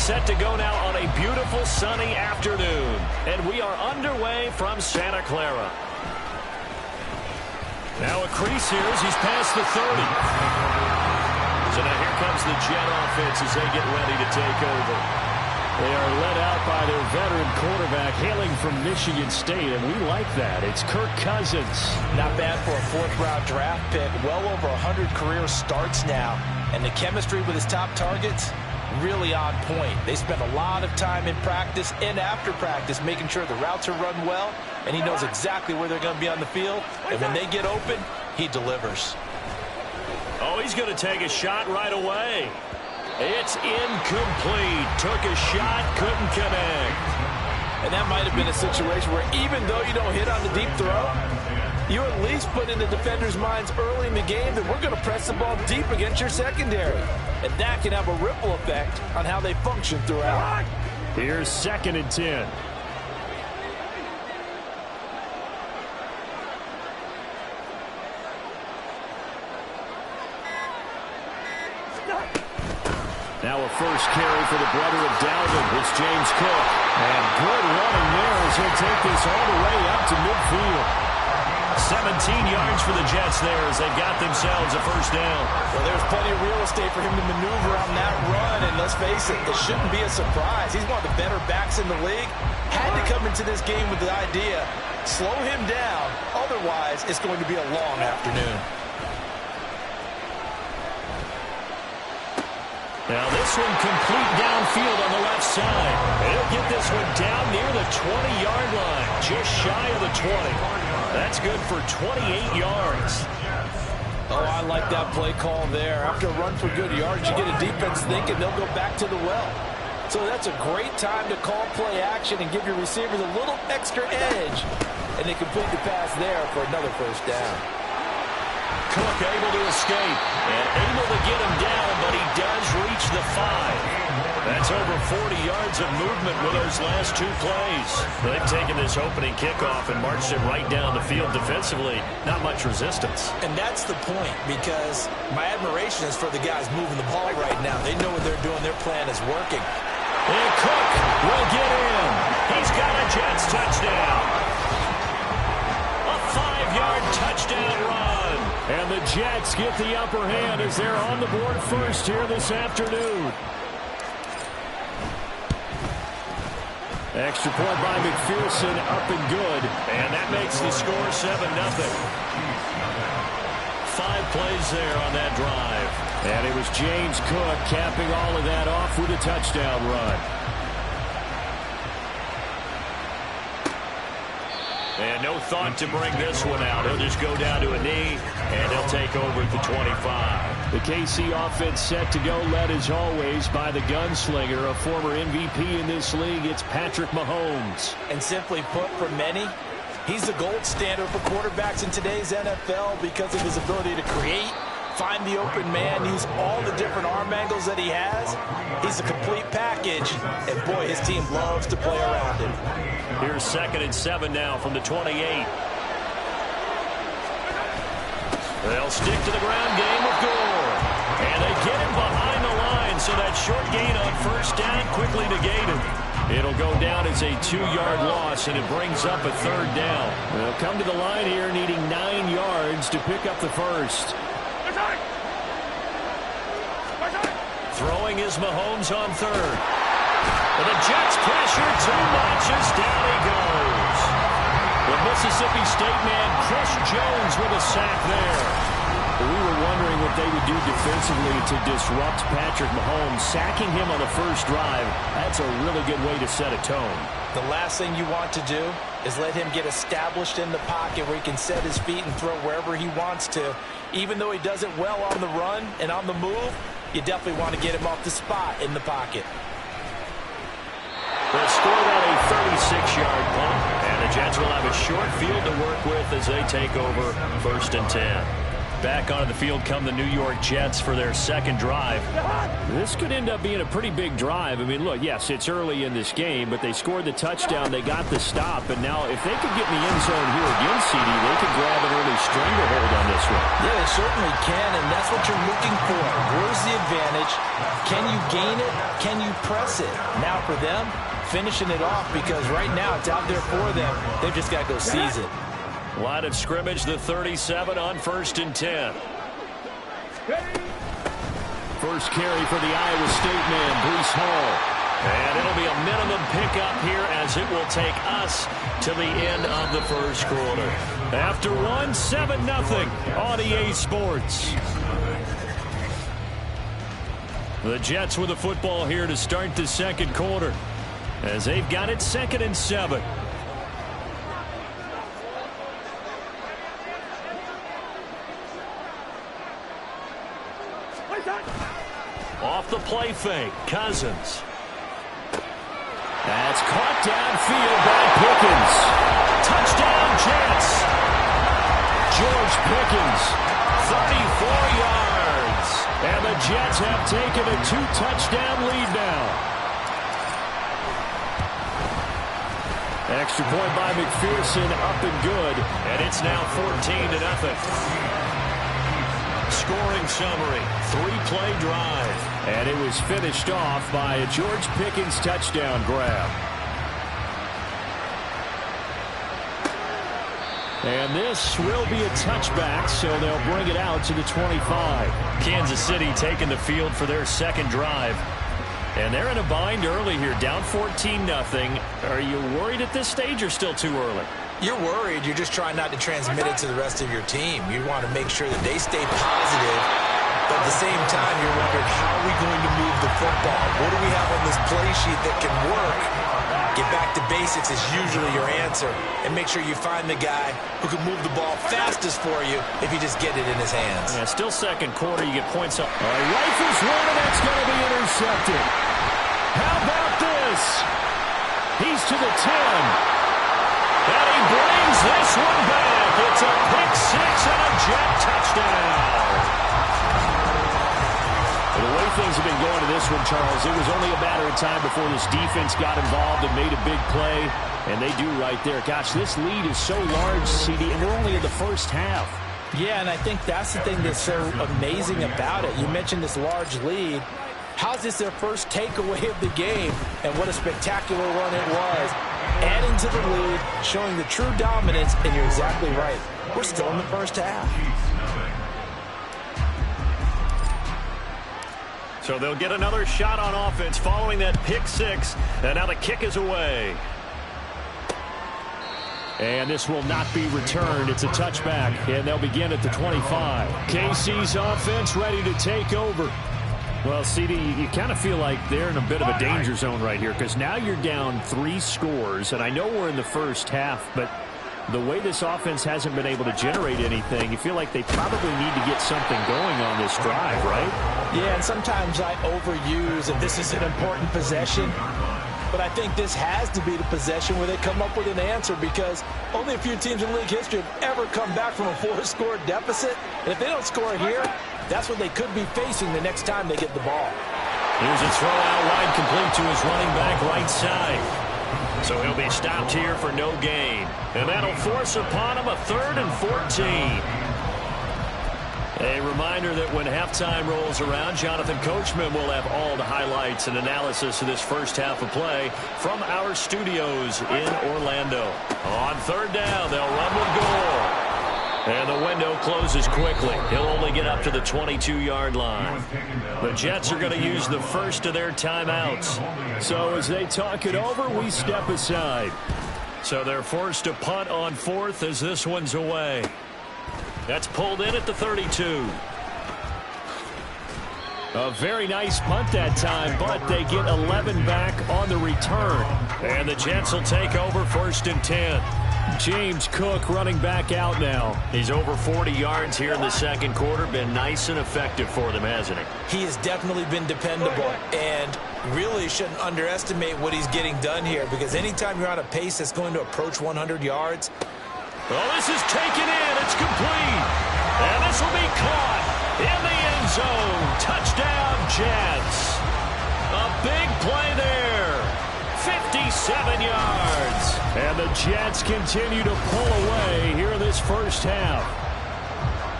set to go now on a beautiful sunny afternoon. And we are underway from Santa Clara. Now a crease here as he's past the 30. So now here comes the Jet offense as they get ready to take over. They are led out by their veteran quarterback hailing from Michigan State, and we like that. It's Kirk Cousins. Not bad for a fourth-round draft pick. Well over 100 career starts now. And the chemistry with his top targets, really on point. They spend a lot of time in practice and after practice making sure the routes are run well, and he knows exactly where they're going to be on the field. And when they get open, he delivers. Oh, he's going to take a shot right away. It's incomplete. Took a shot, couldn't connect. And that might have been a situation where even though you don't hit on the deep throw, you at least put in the defenders' minds early in the game that we're going to press the ball deep against your secondary. And that can have a ripple effect on how they function throughout. Here's 2nd and 10. Now a first carry for the brother of Dalvin. It's James Cook. And good running there as he'll take this all the way up to midfield. 17 yards for the Jets there as they've got themselves a first down. Well, there's plenty of real estate for him to maneuver on that run. And let's face it, it shouldn't be a surprise. He's one of the better backs in the league. Had to come into this game with the idea, slow him down. Otherwise, it's going to be a long afternoon. Now this one complete downfield on the left side. He'll get this one down near the 20-yard line, just shy of the 20. That's good for 28 yards. Oh, I like that play call there. After a run for good yards, you get a defense thinking they'll go back to the well. So that's a great time to call play action and give your receivers a little extra edge. And they complete the pass there for another first down. Cook able to escape and able to get him down, but he does reach the 5. That's over 40 yards of movement with those last 2 plays. They've taken this opening kickoff and marched it right down the field defensively. Not much resistance. And that's the point, because my admiration is for the guys moving the ball right now. They know what they're doing. Their plan is working. And Cook will get in. He's got a Jets touchdown. A 5-yard touchdown run. And the Jets get the upper hand as they're on the board first here this afternoon. Extra point by McPherson, up and good. And that makes the score 7-0. 5 plays there on that drive. And it was James Cook capping all of that off with a touchdown run. And no thought to bring this one out. He'll just go down to a knee, and he'll take over at the 25. The KC offense set to go, led as always by the gunslinger, a former MVP in this league. It's Patrick Mahomes. And simply put, for many, he's the gold standard for quarterbacks in today's NFL because of his ability to create, find the open man, use all the different arm angles that he has. He's a complete package, and boy, his team loves to play around him. Here's 2nd and 7 now from the 28. They'll stick to the ground game with Gore. And they get him behind the line, so that short gain on first down quickly negated. It'll go down as a 2-yard loss, and it brings up a 3rd down. They'll come to the line here needing 9 yards to pick up the first. Throwing is Mahomes on 3rd. And the Jets pressure too much as down he goes. The Mississippi State man, Chris Jones, with a sack there. We were wondering what they would do defensively to disrupt Patrick Mahomes. Sacking him on the first drive, that's a really good way to set a tone. The last thing you want to do is let him get established in the pocket where he can set his feet and throw wherever he wants to. Even though he does it well on the run and on the move, you definitely want to get him off the spot in the pocket. They'll score that a 36-yard punt, and the Jets will have a short field to work with as they take over 1st and 10. Back onto the field come the New York Jets for their second drive. This could end up being a pretty big drive. I mean, look, yes, it's early in this game, but they scored the touchdown. They got the stop. And now if they could get in the end zone here again, CD, they could grab an early stranglehold on this one. Yeah, they certainly can, and that's what you're looking for. Where's the advantage? Can you gain it? Can you press it? Now for them, finishing it off, because right now it's out there for them. They've just got to go seize it. Line of scrimmage, the 37 on 1st and 10. First carry for the Iowa State man, Breece Hall. And it'll be a minimum pickup here as it will take us to the end of the first quarter. After one, 7-0 on EA Sports. The Jets with the football here to start the second quarter as they've got it 2nd and 7. Off the play fake, Cousins. That's caught downfield by Pickens. Touchdown Jets. George Pickens, 34 yards. And the Jets have taken a 2-touchdown lead now. Extra point by McPherson, up and good. And it's now 14-0. Scoring summary, 3-play drive. And it was finished off by a George Pickens touchdown grab. And this will be a touchback, so they'll bring it out to the 25. Kansas City taking the field for their second drive. And they're in a bind early here, down 14-0. Are you worried at this stage or still too early? You're worried. You're just trying not to transmit it to the rest of your team. You want to make sure that they stay positive, but at the same time, you're wondering, how are we going to move the football? What do we have on this play sheet that can work? Get back to basics is usually your answer, and make sure you find the guy who can move the ball fastest for you if you just get it in his hands. Yeah, still second quarter. You get points up. Rifles one, and that's going to be intercepted. How about this? He's to the 10. And he brings this one back. It's a pick six and a Jet touchdown. Well, the way things have been going to this one, Charles, it was only a matter of time before this defense got involved and made a big play. And they do right there. Gosh, this lead is so large, CD, and we're only in the first half. Yeah, and I think that's the thing that's so amazing about it. You mentioned this large lead. How's this their first takeaway of the game? And what a spectacular run it was. Adding to the lead, showing the true dominance, and you're exactly right. We're still in the first half. So they'll get another shot on offense following that pick six, and now the kick is away. And this will not be returned. It's a touchback, and they'll begin at the 25. KC's offense ready to take over. Well, CD, you kind of feel like they're in a bit of a danger zone right here because now you're down 3 scores, and I know we're in the first half, but the way this offense hasn't been able to generate anything, you feel like they probably need to get something going on this drive, right? Yeah, and sometimes I overuse if this is an important possession, but I think this has to be the possession where they come up with an answer because only a few teams in league history have ever come back from a 4-score deficit, and if they don't score here, that's what they could be facing the next time they get the ball. Here's a throw out wide, complete to his running back right side. So he'll be stopped here for no gain. And that'll force upon him a 3rd and 14. A reminder that when halftime rolls around, Jonathan Coachman will have all the highlights and analysis of this first half of play from our studios in Orlando. On 3rd down, they'll run with Gore. And the window closes quickly. He'll only get up to the 22-yard line. The Jets are going to use the first of their timeouts. So as they talk it over, we step aside. So they're forced to punt on 4th as this one's away. That's pulled in at the 32. A very nice punt that time, but they get 11 back on the return. And the Jets will take over 1st and 10. James Cook running back out now. He's over 40 yards here in the second quarter. Been nice and effective for them, hasn't he? He has definitely been dependable, and really shouldn't underestimate what he's getting done here because anytime you're on a pace that's going to approach 100 yards. Well, this is taken in. It's complete. And this will be caught in the end zone. Touchdown, Jets. A big play there. 57 yards. And the Jets continue to pull away here in this first half.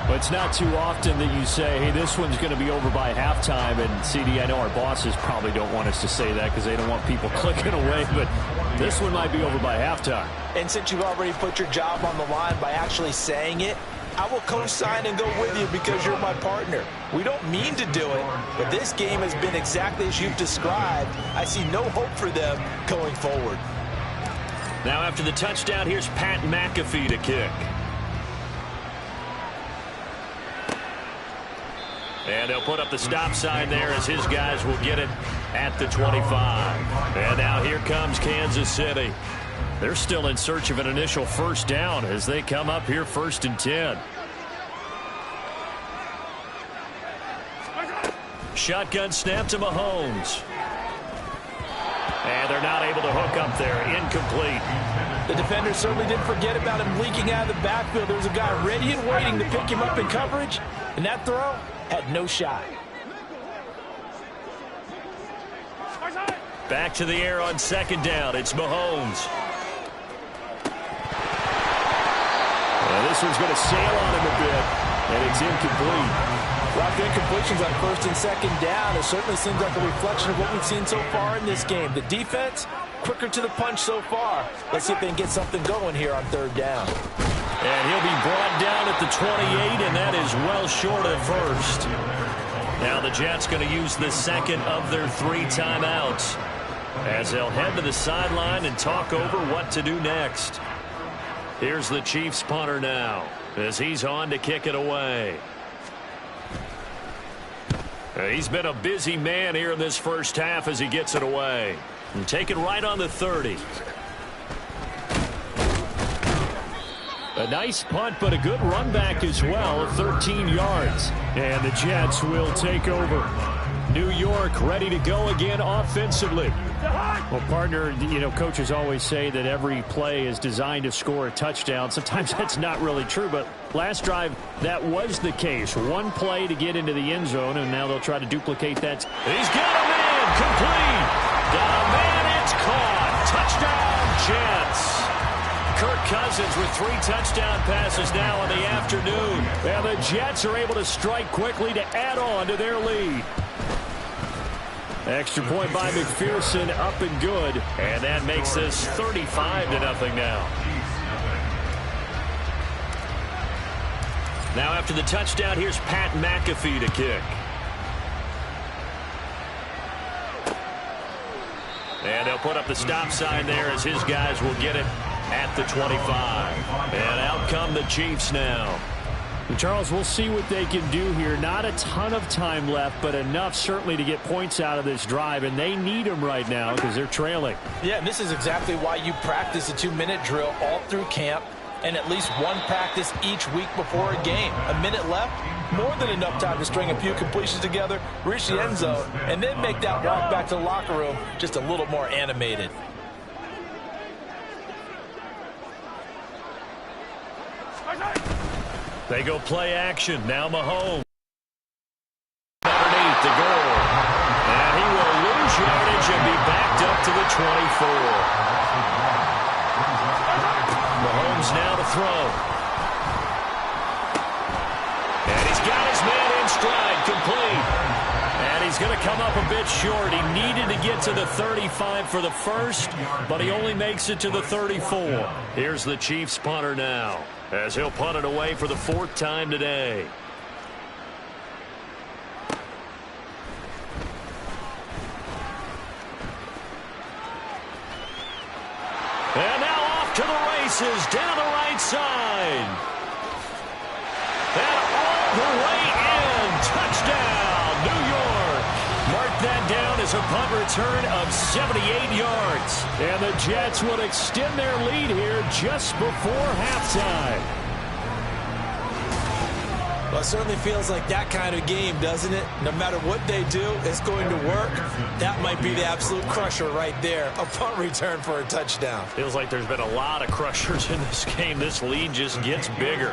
But it's not too often that you say, hey, this one's going to be over by halftime. And, CD, I know our bosses probably don't want us to say that because they don't want people clicking away. But this one might be over by halftime. And since you've already put your job on the line by actually saying it, I will co-sign and go with you because you're my partner. We don't mean to do it, but this game has been exactly as you've described. I see no hope for them going forward. Now after the touchdown, here's Pat McAfee to kick. And they'll put up the stop sign there as his guys will get it at the 25. And now here comes Kansas City. They're still in search of an initial first down as they come up here 1st and 10. Shotgun snap to Mahomes. And they're not able to hook up there. Incomplete. The defender certainly didn't forget about him leaking out of the backfield. There was a guy ready and waiting to pick him up in coverage, and that throw had no shot. Back to the air on 2nd down. It's Mahomes. This one's going to sail on him a bit, and it's incomplete. Rock, incompletions on 1st and 2nd down. It certainly seems like a reflection of what we've seen so far in this game. The defense, quicker to the punch so far. Let's see if they can get something going here on 3rd down. And he'll be brought down at the 28, and that is well short of 1st. Now the Jets going to use the 2nd of their 3 timeouts as they'll head to the sideline and talk over what to do next. Here's the Chiefs punter now as he's on to kick it away. He's been a busy man here in this first half as he gets it away. And take it right on the 30. A nice punt, but a good run back as well, 13 yards. And the Jets will take over. New York ready to go again offensively. Well, partner, you know, coaches always say that every play is designed to score a touchdown. Sometimes that's not really true, but last drive, that was the case. One play to get into the end zone, and now they'll try to duplicate that. He's got a man, complete. Got a man, it's caught. Touchdown, Jets. Kirk Cousins with 3 touchdown passes now in the afternoon. And the Jets are able to strike quickly to add on to their lead. Extra point by McPherson, up and good. And that makes this 35-0 now. Now after the touchdown, here's Pat McAfee to kick. And they'll put up the stop sign there as his guys will get it at the 25. And out come the Chiefs now. And Charles, we'll see what they can do here. Not a ton of time left, but enough certainly to get points out of this drive, and they need them right now because they're trailing. Yeah, and this is exactly why you practice a 2-minute drill all through camp and at least one practice each week before a game. A minute left, more than enough time to string a few completions together, reach the end zone, and then make that walk back to the locker room just a little more animated. They go play action. Now Mahomes. Underneath the goal. And he will lose yardage and be backed up to the 24. Mahomes now to throw. And he's got his man in stride, complete. And he's going to come up a bit short. He needed to get to the 35 for the first, but he only makes it to the 34. Here's the Chiefs punter now, as he'll punt it away for the 4th time today. And now off to the races, down the right side. And all the way in. Touchdown, New York. Mark that down as a punt return of 78 yards. And the Jets will extend their lead here just before halftime. Well, it certainly feels like that kind of game, doesn't it? No matter what they do, it's going to work. That might be the absolute crusher right there. A punt return for a touchdown. Feels like there's been a lot of crushers in this game. This lead just gets bigger.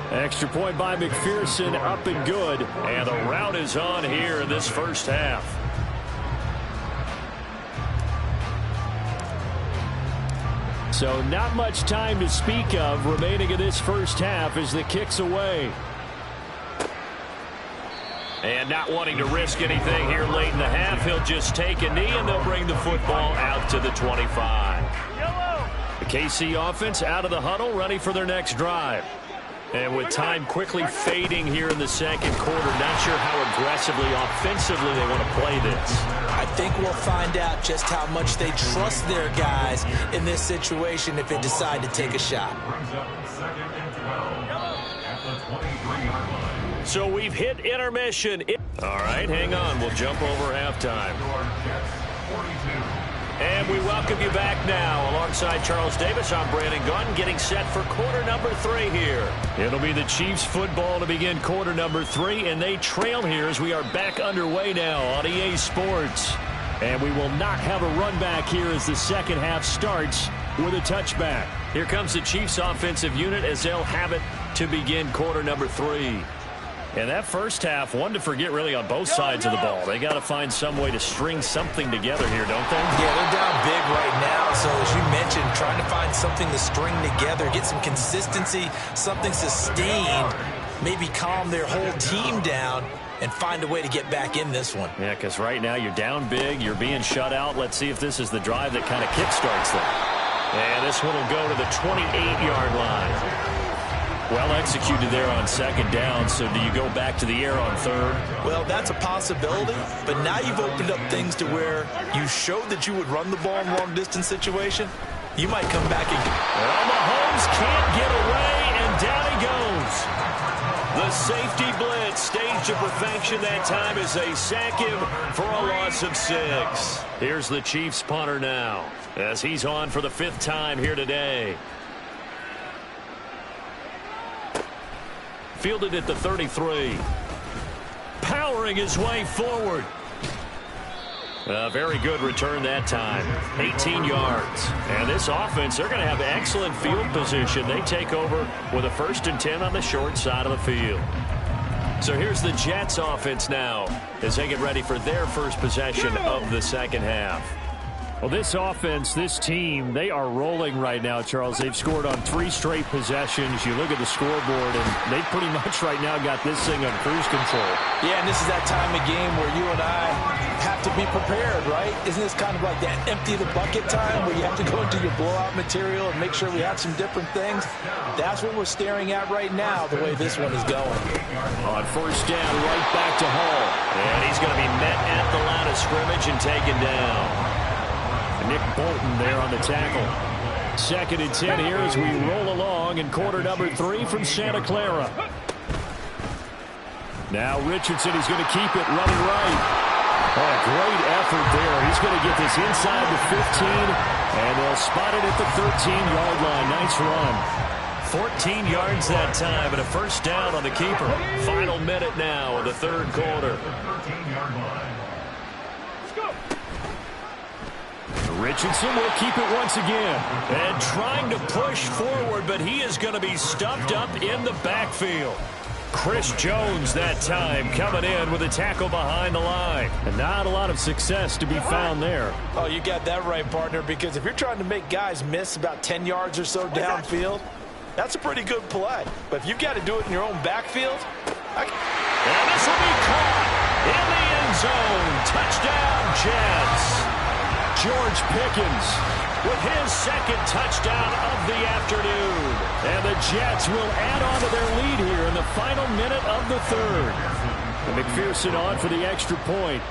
Extra point by McPherson, up and good. And the rout is on here in this first half. So not much time to speak of remaining in this first half as the kick's away. And not wanting to risk anything here late in the half, he'll just take a knee and they'll bring the football out to the 25. The KC offense out of the huddle, ready for their next drive. And with time quickly fading here in the second quarter, not sure how aggressively, offensively they want to play this. I think we'll find out just how much they trust their guys in this situation if they decide to take a shot. So we've hit intermission. All right, hang on. We'll jump over halftime. And we welcome you back now. Alongside Charles Davis, I'm Brandon Gunn, getting set for quarter number 3 here. It'll be the Chiefs football to begin quarter number 3, and they trail here as we are back underway now on EA Sports. And we will not have a run back here as the second half starts with a touchback. Here comes the Chiefs offensive unit as they'll have it to begin quarter number 3. And that first half, one to forget really on both sides of the ball. They got to find some way to string something together here, don't they? Yeah, they're down big right now. So as you mentioned, trying to find something to string together, get some consistency, something sustained, maybe calm their whole team down and find a way to get back in this one. Yeah, because right now you're down big, you're being shut out. Let's see if this is the drive that kind of kickstarts them. And this one will go to the 28-yard line. Well executed there on second down, so do you go back to the air on third? Well, that's a possibility, but now you've opened up things to where you showed that you would run the ball in long-distance situation. You might come back again. Well, Mahomes can't get away, and down he goes. The safety blitz staged to perfection that time as they sack him for a loss of 6. Here's the Chiefs punter now as he's on for the 5th time here today. Fielded at the 33. Powering his way forward. A very good return that time. 18 yards. And this offense, they're going to have excellent field position. They take over with a 1st and 10 on the short side of the field. So here's the Jets offense now as they get ready for their first possession of the second half. Well, this offense, this team, they are rolling right now, Charles. They've scored on 3 straight possessions. You look at the scoreboard, and they pretty much right now got this thing on cruise control. Yeah, and this is that time of game where you and I have to be prepared, right? Isn't this kind of like that empty the bucket time where you have to go into your blowout material and make sure we have some different things? That's what we're staring at right now, the way this one is going. On first down, right back to Hall. And he's going to be met at the line of scrimmage and taken down. Nick Bolton there on the tackle. 2nd and 10 here as we roll along in quarter number 3 from Santa Clara. Now Richardson is going to keep it running right. Oh, a great effort there. He's going to get this inside the 15, and they'll spot it at the 13-yard line. Nice run. 14 yards that time and a first down on the keeper. Final minute now of the 3rd quarter. Richardson will keep it once again. And trying to push forward, but he is going to be stuffed up in the backfield. Chris Jones that time coming in with a tackle behind the line. And not a lot of success to be found there. Oh, you got that right, partner, because if you're trying to make guys miss about 10 yards or so downfield, that's a pretty good play. But if you've got to do it in your own backfield. And this will be caught in the end zone. Touchdown, Jets. George Pickens with his 2nd touchdown of the afternoon. And the Jets will add on to their lead here in the final minute of the 3rd. And McPherson on for the extra point.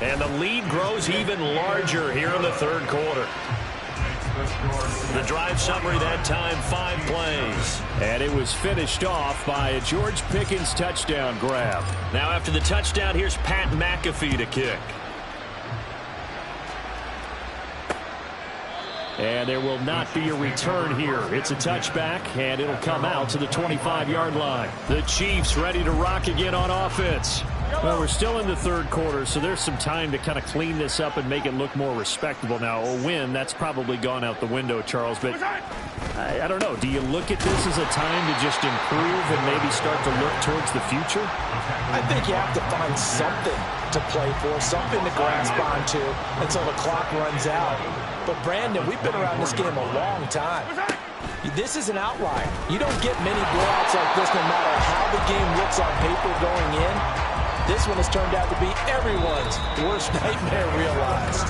And the lead grows even larger here in the 3rd quarter. The drive summary that time, 5 plays. And it was finished off by a George Pickens touchdown grab. Now after the touchdown, here's Pat McAfee to kick. And there will not be a return here. It's a touchback, and it'll come out to the 25-yard line. The Chiefs ready to rock again on offense. Well, we're still in the third quarter, so there's some time to kind of clean this up and make it look more respectable. Now, a win, that's probably gone out the window, Charles, but I don't know. Do you look at this as a time to just improve and maybe start to look towards the future? I think you have to find something to play for, something to grasp onto until the clock runs out. But, Brandon, we've been around this game a long time. This is an outlier. You don't get many blowouts like this no matter how the game looks on paper going in. This one has turned out to be everyone's worst nightmare realized.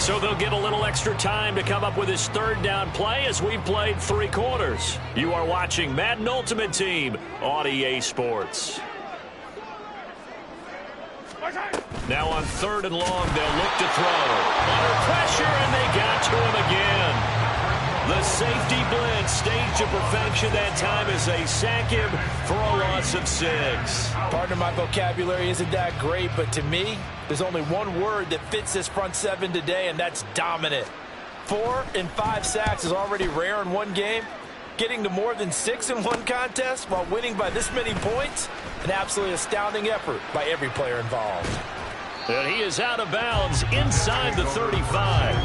So they'll get a little extra time to come up with his third down play as we've played 3 quarters. You are watching Madden Ultimate Team on EA Sports. Now on 3rd and long, they'll look to throw. Under pressure, and they got to him again. The safety blitz staged to perfection that time as they sack him for a loss of 6. Partner, my vocabulary isn't that great, but to me, there's only one word that fits this front 7 today, and that's dominant. 4 and 5 sacks is already rare in one game. Getting to more than 6 in one contest while winning by this many points, an absolutely astounding effort by every player involved. And he is out of bounds inside the 35.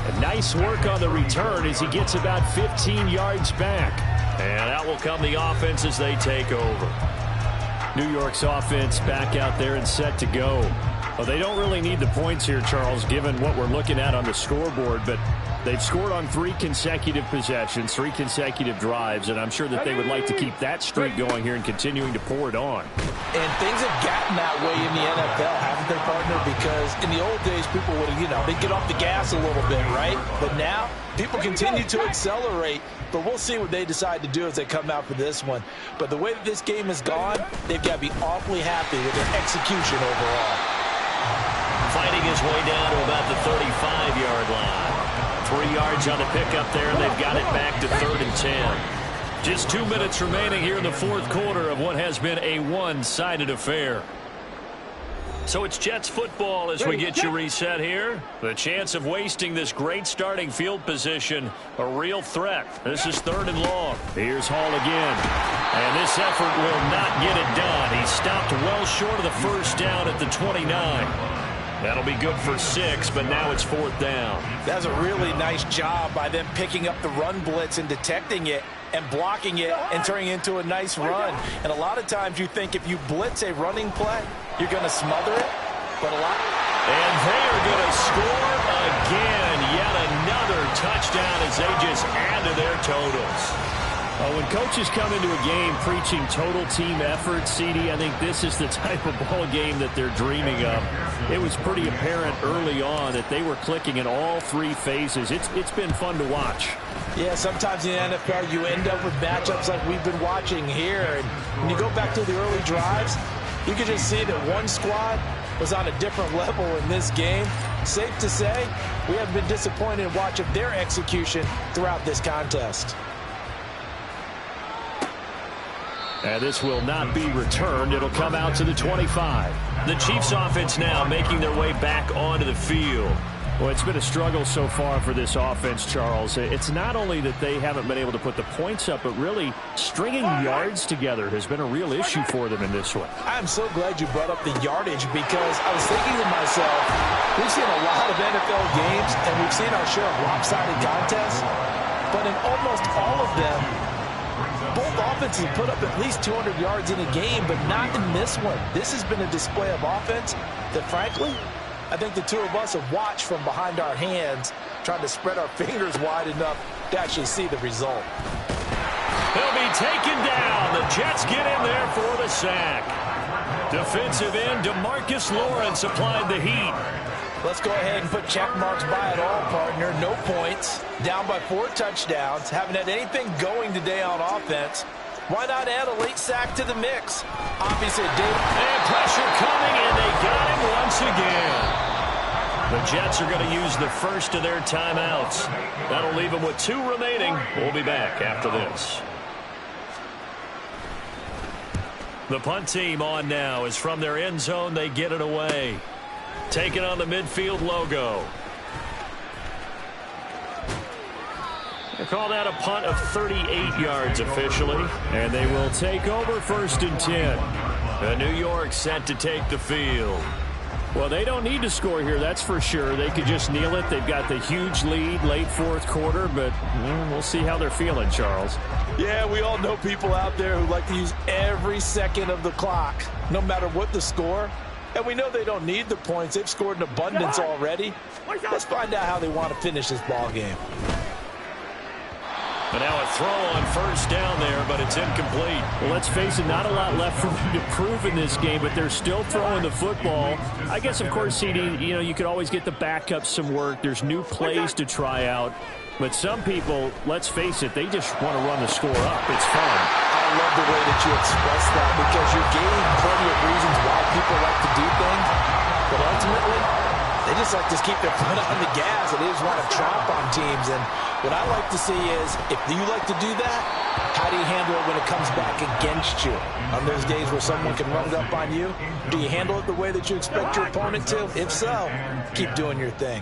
And nice work on the return as he gets about 15 yards back. And out will come the offense as they take over. New York's offense back out there and set to go. Well, they don't really need the points here, Charles, given what we're looking at on the scoreboard, but they've scored on 3 consecutive possessions, 3 consecutive drives, and I'm sure that they would like to keep that streak going here and continuing to pour it on. And things have gotten that way in the NFL, haven't they, partner? Because in the old days, people would, they'd get off the gas a little bit, right? But now, people continue to accelerate, but we'll see what they decide to do as they come out for this one. But the way that this game has gone, they've got to be awfully happy with their execution overall. Fighting his way down to about the 35-yard line. 3 yards on the pickup there, and they've got it back to 3rd and 10. Just 2 minutes remaining here in the 4th quarter of what has been a one-sided affair. So it's Jets football as we get you reset here. The chance of wasting this great starting field position, a real threat. This is 3rd and long. Here's Hall again. And this effort will not get it done. He stopped well short of the first down at the 29. That'll be good for 6, but now it's 4th down. That's a really nice job by them picking up the run blitz and detecting it and blocking it and turning it into a nice run. And a lot of times you think if you blitz a running play, you're going to smother it. But a lot. And they are going to score again. Yet another touchdown as they just add to their totals. When coaches come into a game preaching total team effort, CD, I think this is the type of ball game that they're dreaming of. It was pretty apparent early on that they were clicking in all 3 phases. It's been fun to watch. Yeah, sometimes in the NFL you end up with matchups like we've been watching here. And when you go back to the early drives, you can just see that one squad was on a different level in this game. Safe to say, we haven't been disappointed in watching their execution throughout this contest. And this will not be returned. It'll come out to the 25. The Chiefs offense now making their way back onto the field. Well, it's been a struggle so far for this offense, Charles. It's not only that they haven't been able to put the points up, but really stringing yards together has been a real issue for them in this one. I'm so glad you brought up the yardage because I was thinking to myself, we've seen a lot of NFL games and we've seen our share of lopsided contests, but in almost all of them, both offenses put up at least 200 yards in a game, but not in this one. This has been a display of offense that, frankly, I think the 2 of us have watched from behind our hands, trying to spread our fingers wide enough to actually see the result. He'll be taken down. The Jets get in there for the sack. Defensive end DeMarcus Lawrence applied the heat. Let's go ahead and put check marks by it all, partner. No points. Down by 4 touchdowns. Haven't had anything going today on offense. Why not add a late sack to the mix? Obviously, and pressure coming, and they got him once again. The Jets are going to use the first of their timeouts. That'll leave them with 2 remaining. We'll be back after this. The punt team on now is from their end zone. They get it away. Taking on the midfield logo. They call that a punt of 38 yards officially, and they will take over 1st and 10. New York set to take the field. Well, they don't need to score here, that's for sure. They could just kneel it. They've got the huge lead late 4th quarter, but we'll see how they're feeling, Charles. Yeah, we all know people out there who like to use every second of the clock, no matter what the score. And we know they don't need the points. They've scored in abundance already. Let's find out how they want to finish this ball game. But now a throw on 1st down there, but it's incomplete. Well, let's face it, not a lot left for them to prove in this game, but they're still throwing the football. I guess, of course, CD, you could always get the backup some work. There's new plays to try out. But some people, let's face it, they just want to run the score up. It's fun. I love the way that you express that because you're gaining plenty of reasons why people like to do things. But ultimately, they just like to keep their foot on the gas, and they just want to tromp on teams. And what I like to see is, if you like to do that, how do you handle it when it comes back against you? On those days where someone can run it up on you, do you handle it the way that you expect your opponent to? If so, keep doing your thing.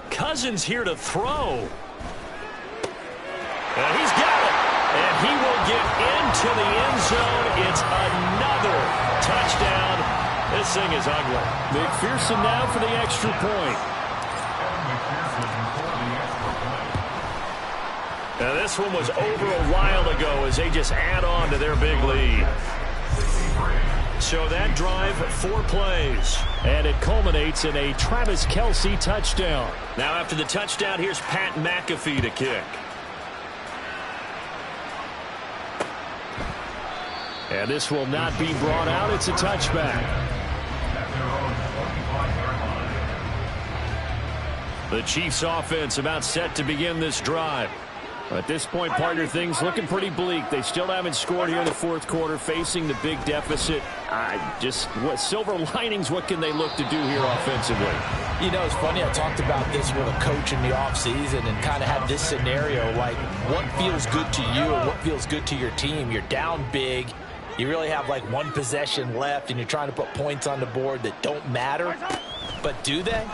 Cousins here to throw. And he's got it. And he will get into the end zone. It's another touchdown. This thing is ugly. McPherson now for the extra point. Now this one was over a while ago as they just add on to their big lead. So that drive, 4 plays. And it culminates in a Travis Kelce touchdown. Now after the touchdown, here's Pat McAfee to kick. And this will not be brought out. It's a touchback. The Chiefs offense about set to begin this drive. At this point, partner, things looking pretty bleak. They still haven't scored here in the 4th quarter, facing the big deficit. What silver linings, what can they look to do here offensively? You know, it's funny, I talked about this with a coach in the offseason and kind of had this scenario, like what feels good to you or what feels good to your team. You're down big. You really have like 1 possession left, and you're trying to put points on the board that don't matter. But do they?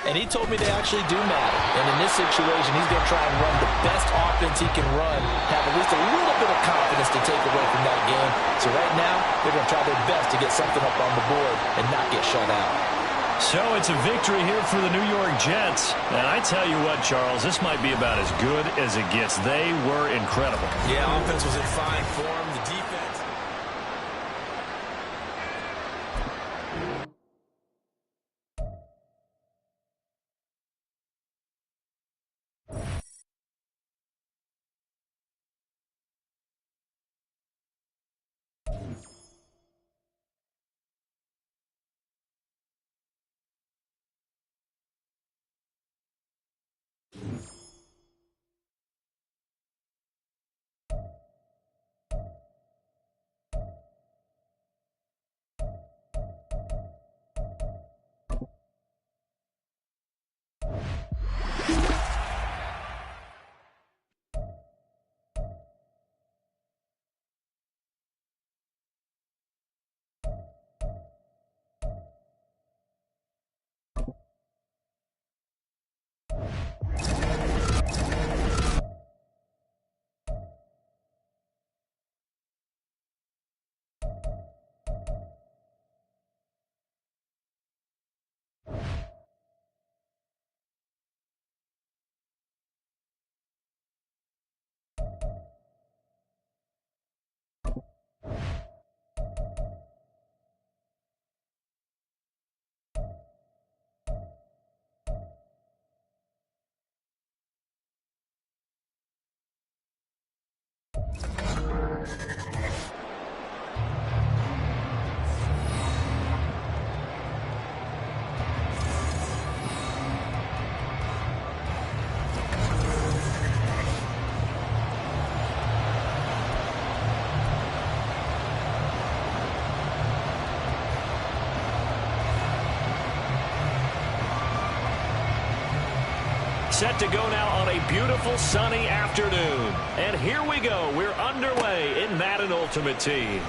And he told me they actually do matter. And in this situation, he's going to try and run the best offense he can run, have at least a little bit of confidence to take away from that game. So right now, they're going to try their best to get something up on the board and not get shut out. So it's a victory here for the New York Jets. And I tell you what, Charles, this might be about as good as it gets. They were incredible. Yeah, offense was in fine form. The defense. Set to go now on a beautiful sunny afternoon. And here we go. We're underway in Madden Ultimate Team.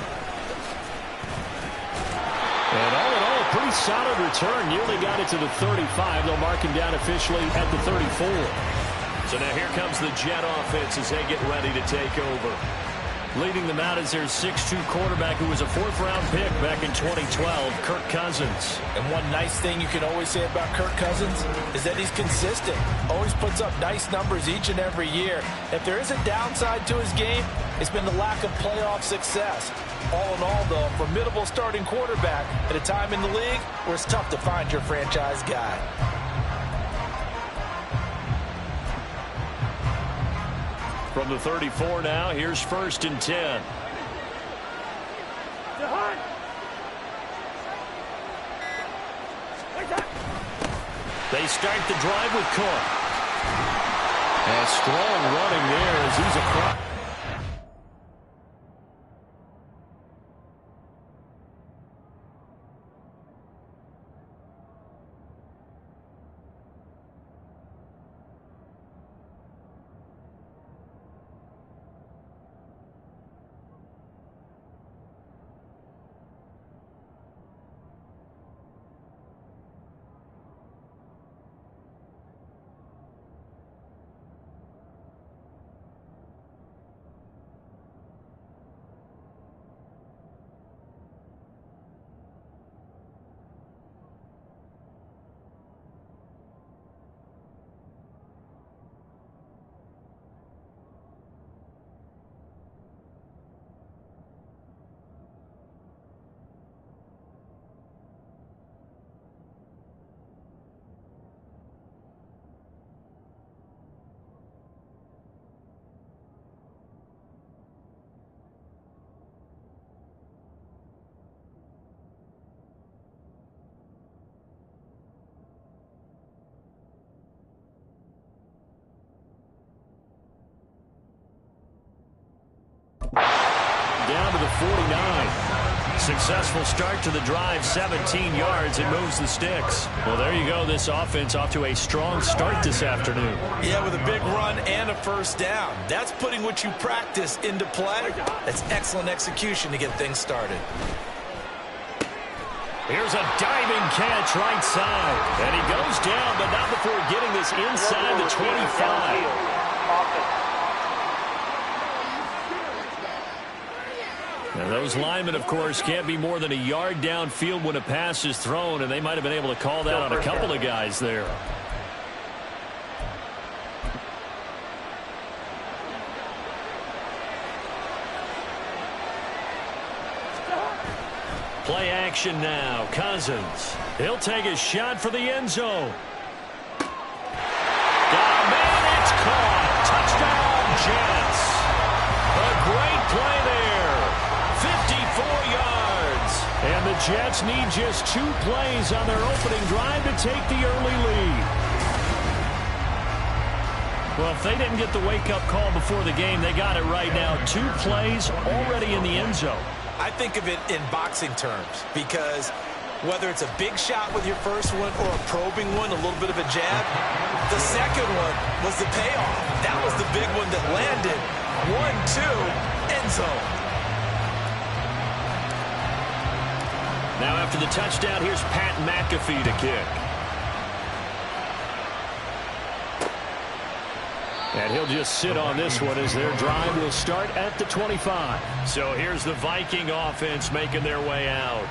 And all in all, pretty solid return. Nearly got it to the 35. They'll mark him down officially at the 34. So now here comes the Jet offense as they get ready to take over. Leading them out is their 6'2 quarterback who was a 4th-round pick back in 2012, Kirk Cousins. And one nice thing you can always say about Kirk Cousins is that he's consistent. Always puts up nice numbers each and every year. If there is a downside to his game, it's been the lack of playoff success. All in all, though, a formidable starting quarterback at a time in the league where it's tough to find your franchise guy. From the 34 now, here's 1st and 10. They start the drive with Cook. And strong running there as he's across. Down to the 49. Successful start to the drive, 17 yards. It moves the sticks. Well, there you go. This offense off to a strong start this afternoon. Yeah, with a big run and a 1st down. That's putting what you practice into play. That's excellent execution to get things started. Here's a diving catch right side. And he goes down, but not before getting this inside the 25. Now those linemen, of course, can't be more than a yard downfield when a pass is thrown, and they might have been able to call that on a couple of guys there. Play action now. Cousins. He'll take a shot for the end zone. Got a man. It's caught. Touchdown, Jets. A great play there. 54 yards. And the Jets need just 2 plays on their opening drive to take the early lead. Well, if they didn't get the wake-up call before the game, they got it right now. 2 plays already in the end zone. I think of it in boxing terms because whether it's a big shot with your first one or a probing one, a little bit of a jab, the second one was the payoff. That was the big one that landed. 1-2, end zone. Now after the touchdown, here's Pat McAfee to kick. And he'll just sit on this one as their drive will start at the 25. So here's the Viking offense making their way out.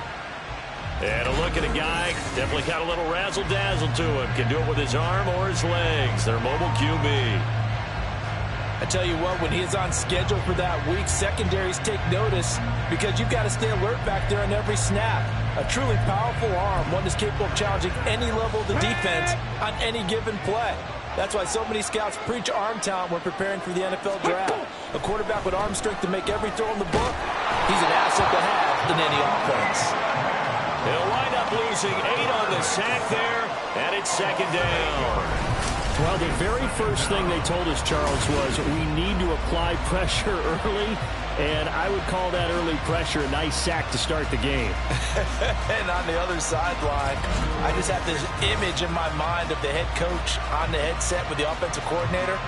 And a look at a guy, definitely got a little razzle-dazzle to him. Can do it with his arm or his legs. Their mobile QB. I tell you what, when he is on schedule for that week, secondaries take notice because you've got to stay alert back there on every snap. A truly powerful arm, one that's capable of challenging any level of the defense on any given play. That's why so many scouts preach arm talent when preparing for the NFL draft. A quarterback with arm strength to make every throw in the book, he's an asset to have in any offense. He'll wind up losing 8 on the sack there, and it's 2nd down. Well, the very first thing they told us, Charles, was we need to apply pressure early, and I would call that early pressure a nice sack to start the game. And on the other sideline, I just have this image in my mind of the head coach on the headset with the offensive coordinator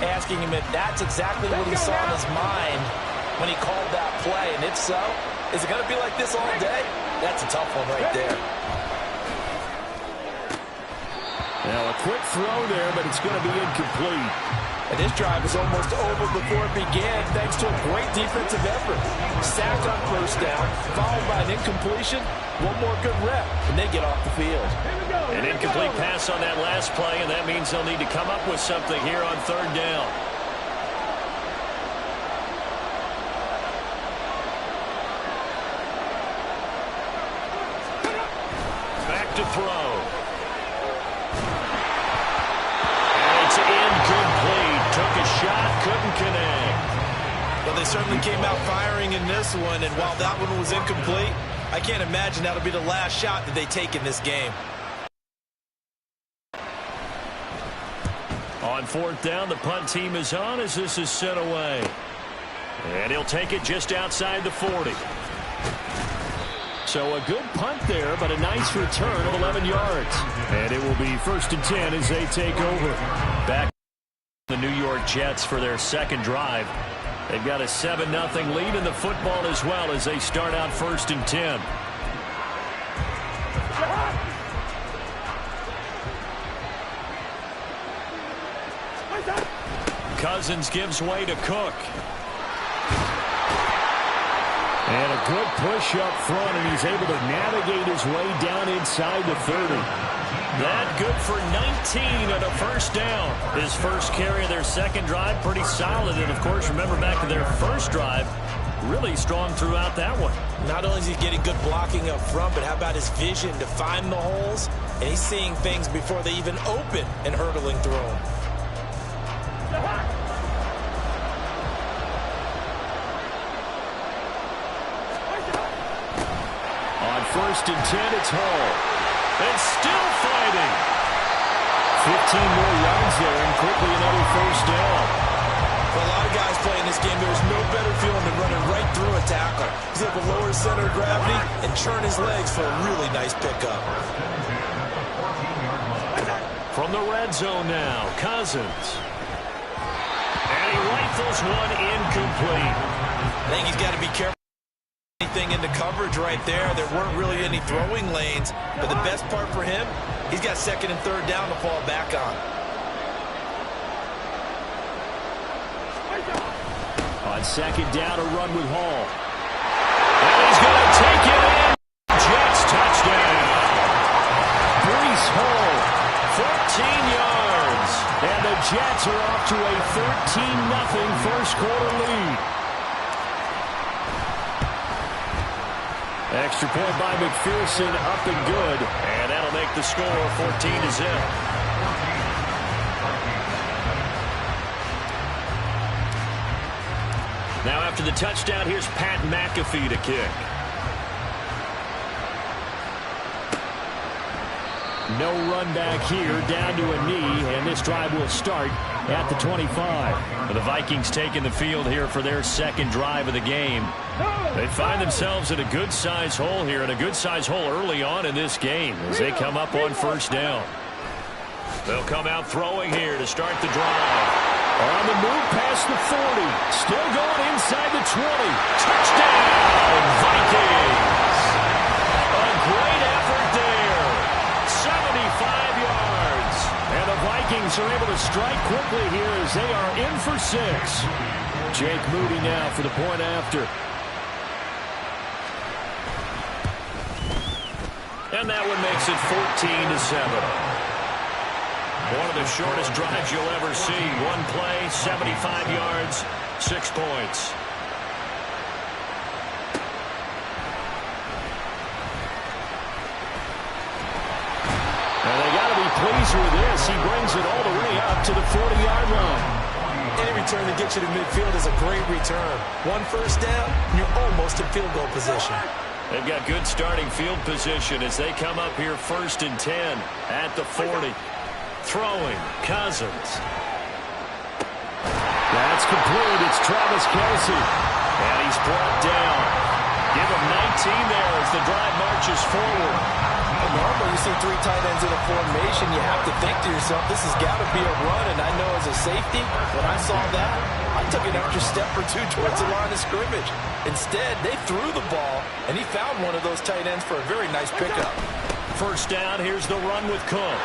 asking him if that's exactly what he saw in his mind when he called that play. And if so, is it going to be like this all day? That's a tough one right there. Now a quick throw there, but it's going to be incomplete. And this drive was almost over before it began thanks to a great defensive effort. Sacked on first down, followed by an incompletion. One more good rep, and they get off the field. An incomplete pass on that last play, and that means they'll need to come up with something here on third down. Back to throw. And it's incomplete. Took a shot, couldn't connect. Well, they certainly came out firing in this one, and while that one was incomplete, I can't imagine that'll be the last shot that they take in this game. On fourth down, the punt team is on as this is set away. And he'll take it just outside the 40. So a good punt there, but a nice return of 11 yards. And it will be 1st and 10 as they take over. Back the New York Jets for their second drive. They've got a 7-0 lead in the football as well as they start out 1st and 10. Cousins gives way to Cook. And a good push up front, and he's able to navigate his way down inside the 30. That good for 19 and a first down. His first carry of their second drive, pretty solid. And, of course, remember back to their first drive, really strong throughout that one. Not only is he getting good blocking up front, but how about his vision to find the holes? And he's seeing things before they even open and hurdling through them. On 1st and 10, it's Hall. And still fighting. 15 more yards there, and quickly another first down. For a lot of guys playing this game, there's no better feeling than running right through a tackle. He's able to lower his center of gravity and churn his legs for a really nice pickup. From the red zone now, Cousins. And he rifles one incomplete. I think he's got to be careful. Anything into coverage right there. There weren't really any throwing lanes, but the best part for him, he's got 2nd and 3rd down to fall back on. On 2nd down, a run with Hall. And he's going to take it in. Jets touchdown. Breece Hall, 14 yards. And the Jets are off to a 13-0 first quarter lead. Extra point by McPherson, up and good. And that'll make the score 14-0. Now after the touchdown, here's Pat McAfee to kick. No run back here, down to a knee, and this drive will start at the 25. The Vikings taking the field here for their second drive of the game. They find themselves in a good-sized hole here, and a good-sized hole early on in this game as they come up on first down. They'll come out throwing here to start the drive. On the move past the 40. Still going inside the 20. Touchdown, Vikings! A great effort there. 75 yards. And the Vikings are able to strike quickly here as they are in for 6. Jake Moody now for the point after. And that one makes it 14-7. One of the shortest drives you'll ever see. One play, 75 yards, 6 points. And they got to be pleased with this. He brings it all the way up to the 40-yard line. Any return that gets you to midfield is a great return. One first down, you're almost in field goal position. They've got good starting field position as they come up here 1st and 10 at the 40. Throwing, Cousins. That's complete. It's Travis Kelce. And he's brought down. Give him 19 there as the drive marches forward. Normally, you see 3 tight ends in a formation, you have to think to yourself, this has got to be a run, and I know as a safety, when I saw that, I took an extra step or 2 towards the line of scrimmage. Instead, they threw the ball, and he found one of those tight ends for a very nice pickup. First down, here's the run with Cook.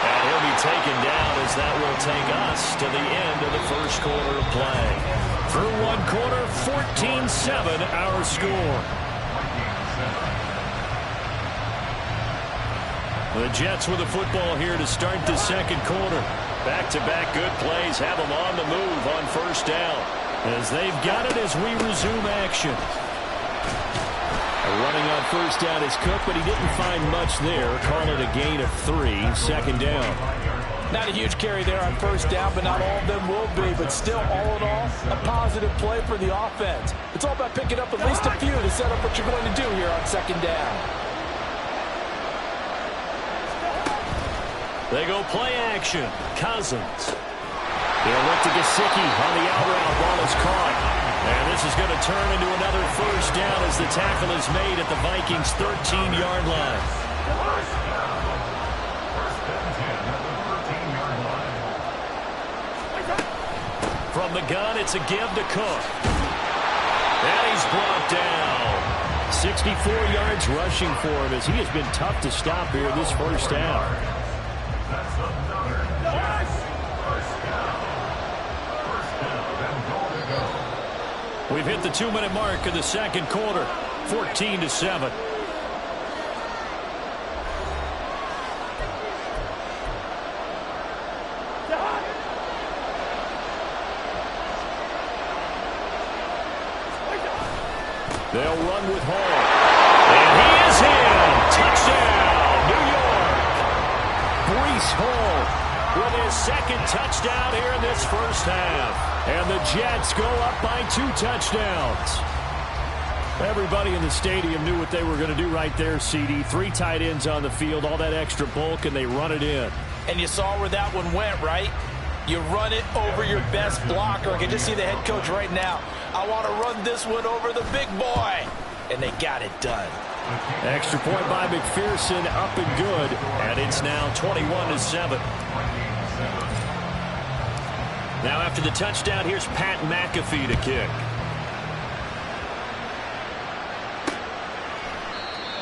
And he'll be taken down as that will take us to the end of the first quarter of play. Through one quarter, 14-7 our score. The Jets with the football here to start the second quarter. Back-to-back good plays have them on the move on first down. As they've got it as we resume action. Running on first down is Cook, but he didn't find much there. Call it a gain of 3, second down. Not a huge carry there on first down, but not all of them will be. But still, all in all, a positive play for the offense. It's all about picking up at least a few to set up what you're going to do here on second down. They go play action. Cousins. They'll look to Gesicki on the out route. Ball is caught. And this is going to turn into another first down as the tackle is made at the Vikings' 13-yard line. From the gun, it's a give to Cook. And he's brought down. 64 yards rushing for him as he has been tough to stop here this first half. We've hit the 2-minute mark of the second quarter, 14-7. They'll run with Hall. And he is in. Touchdown, New York. Breece Hall with his second touchdown here in this first half. And the Jets go up by 2 touchdowns. Everybody in the stadium knew what they were going to do right there, CD. 3 tight ends on the field, all that extra bulk, and they run it in. And you saw where that one went, right? You run it over your best blocker. I can just see the head coach right now. I want to run this one over the big boy. And they got it done. Extra point by McPherson, up and good. And it's now 21-7. Now after the touchdown, here's Pat McAfee to kick.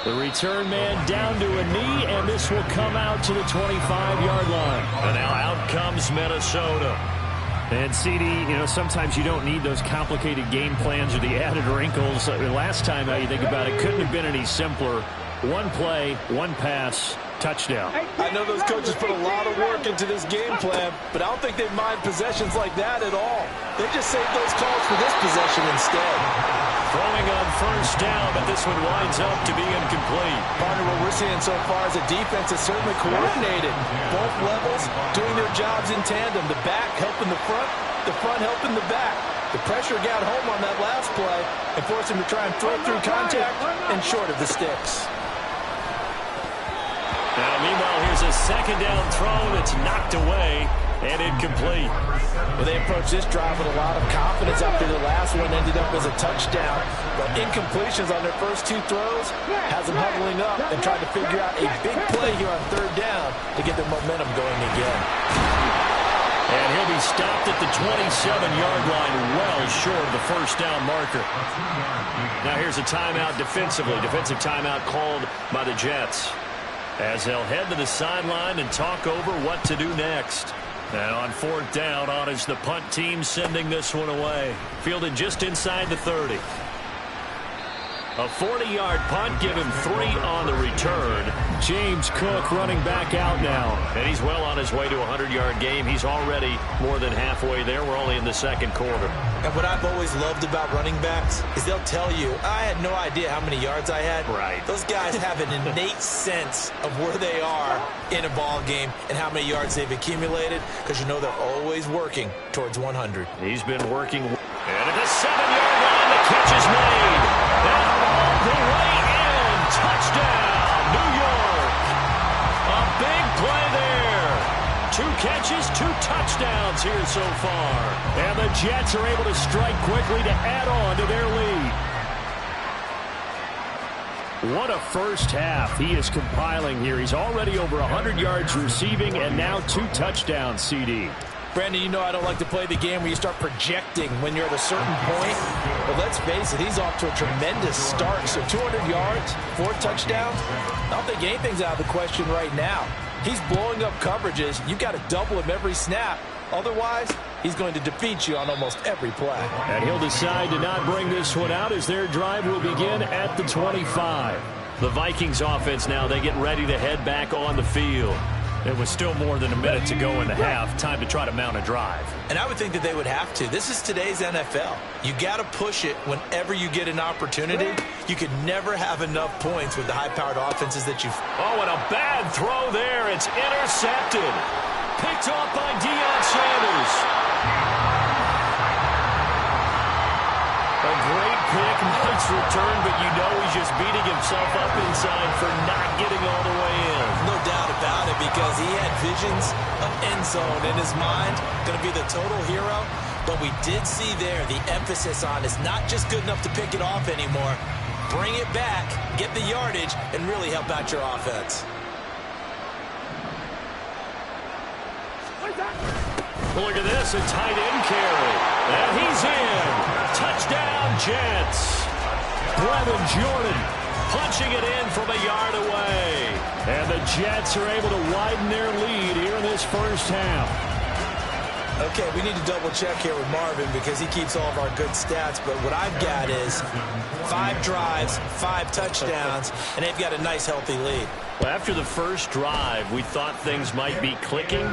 The return man down to a knee, and this will come out to the 25-yard line. And now out comes Minnesota. And CD, you know, sometimes you don't need those complicated game plans or the added wrinkles. Last time you think about it, couldn't have been any simpler. One play, one pass, touchdown. I know those coaches put a lot of work into this game plan, but I don't think they mind possessions like that at all. They just save those calls for this possession instead. Throwing on first down, but this one winds up to be incomplete. Partner, what we're seeing so far is a defense is certainly coordinated. Both levels doing their jobs in tandem. The back helping the front helping the back. The pressure got home on that last play and forced him to try and throw through contact and short of the sticks. Now, meanwhile, here's a second down throw that's knocked away and incomplete. Well, they approached this drive with a lot of confidence after the last one ended up as a touchdown. But incompletions on their first 2 throws has them huddling up and trying to figure out a big play here on third down to get their momentum going again. And he'll be stopped at the 27-yard line, well short of the first down marker. Now here's a timeout defensively. Defensive timeout called by the Jets, as they'll head to the sideline and talk over what to do next. And on fourth down, on is the punt team sending this one away. Fielded just inside the 30. A 40-yard punt, give him 3 on the return. James Cook running back out now. And he's well on his way to a 100-yard game. He's already more than halfway there. We're only in the second quarter. And what I've always loved about running backs is they'll tell you, I had no idea how many yards I had. Right. Those guys have an innate sense of where they are in a ball game and how many yards they've accumulated, because you know they're always working towards 100. He's been working. And at the 7-yard line, the catch is made. And all the way in. Touchdown, New York. A big play there. 2 catches, 2 touchdowns here so far. And the Jets are able to strike quickly to add on to their lead. What a first half he is compiling here. He's already over 100 yards receiving and now 2 touchdowns, CD. Brandon, you know I don't like to play the game where you start projecting when you're at a certain point. But let's face it, he's off to a tremendous start. So 200 yards, 4 touchdowns. I don't think anything's out of the question right now. He's blowing up coverages. You've got to double him every snap. Otherwise, he's going to defeat you on almost every play. And he'll decide to not bring this one out as their drive will begin at the 25. The Vikings offense now, they get ready to head back on the field. It was still more than a minute to go in the half. Time to try to mount a drive. And I would think that they would have to. This is today's NFL. You got to push it whenever you get an opportunity. You could never have enough points with the high-powered offenses that you've... Oh, and a bad throw there. It's intercepted. Picked off by Deion Sanders. A great pick, nice return, but you know he's just beating himself up inside for not getting all the way in. No doubt about it, because he had visions of end zone in his mind, going to be the total hero. But we did see there the emphasis on is not just good enough to pick it off anymore. Bring it back, get the yardage, and really help out your offense. Look at this, a tight end carry. And he's in. Touchdown, Jets. Brevin Jordan punching it in from a yard away. And the Jets are able to widen their lead here in this first half. Okay, we need to double check here with Marvin because he keeps all of our good stats. But what I've got is 5 drives, 5 touchdowns, and they've got a nice, healthy lead. Well, after the first drive, we thought things might be clicking.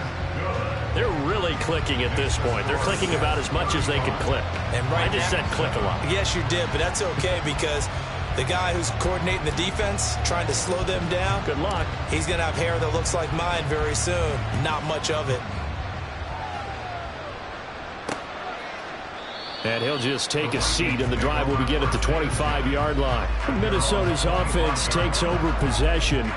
They're really clicking at this point. They're clicking about as much as they can click. And right I just said click a lot. Yes, you did, but that's okay because the guy who's coordinating the defense, trying to slow them down, good luck. He's going to have hair that looks like mine very soon. Not much of it. And he'll just take a seat, and the drive will begin at the 25-yard line. Minnesota's offense takes over possession.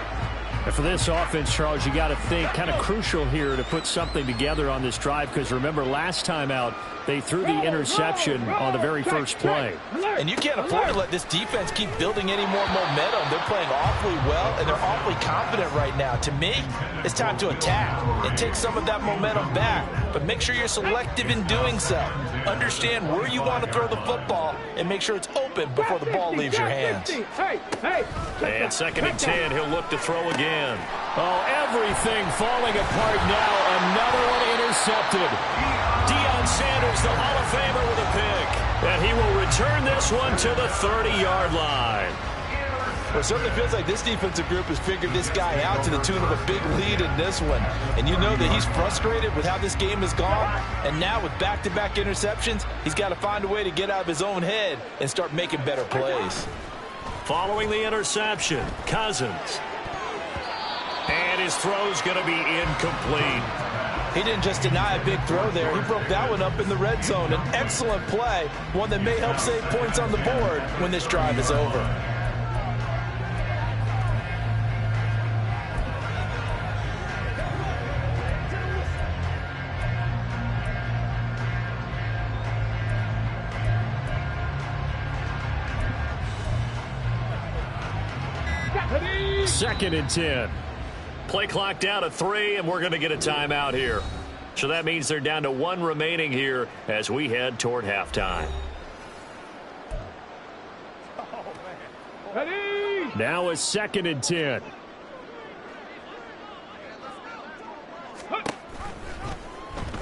And for this offense, Charles, you got to think kind of crucial here to put something together on this drive, because remember last time out they threw the interception on the very first play. And you can't afford to let this defense keep building any more momentum. They're playing awfully well, and they're awfully confident right now. To me, it's time to attack and take some of that momentum back, but make sure you're selective in doing so. Understand where you want to throw the football and make sure it's open before the ball leaves your hands. And 2nd and 10, he'll look to throw again. Oh, everything falling apart now. Another one intercepted. Deion Sanders, the Hall of Famer, with a pick. And he will return this one to the 30-yard line. Well, it certainly feels like this defensive group has figured this guy out to the tune of a big lead in this one. And you know that he's frustrated with how this game has gone. And now with back-to-back interceptions, he's got to find a way to get out of his own head and start making better plays. Following the interception, Cousins. And his throw's going to be incomplete. He didn't just deny a big throw there. He broke that one up in the red zone. An excellent play, one that may help save points on the board when this drive is over. Second and 10. Play clock down to 3, and we're going to get a timeout here. So that means they're down to 1 remaining here as we head toward halftime. Ready? Now a 2nd and 10.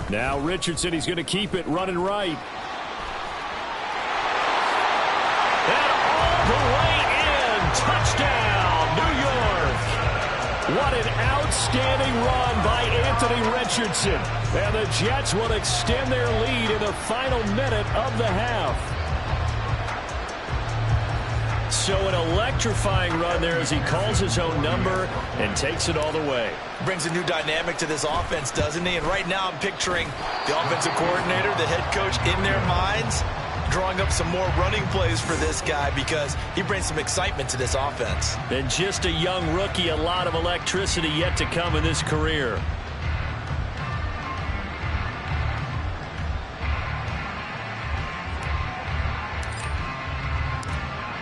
Now Richardson, he's going to keep it running right. And all the way in. Touchdown. New York. What an outstanding run by Anthony Richardson. And the Jets will extend their lead in the final minute of the half. So an electrifying run there as he calls his own number and takes it all the way. Brings a new dynamic to this offense, doesn't he? And right now I'm picturing the offensive coordinator, the head coach in their minds, drawing up some more running plays for this guy because he brings some excitement to this offense. And just a young rookie, a lot of electricity yet to come in this career.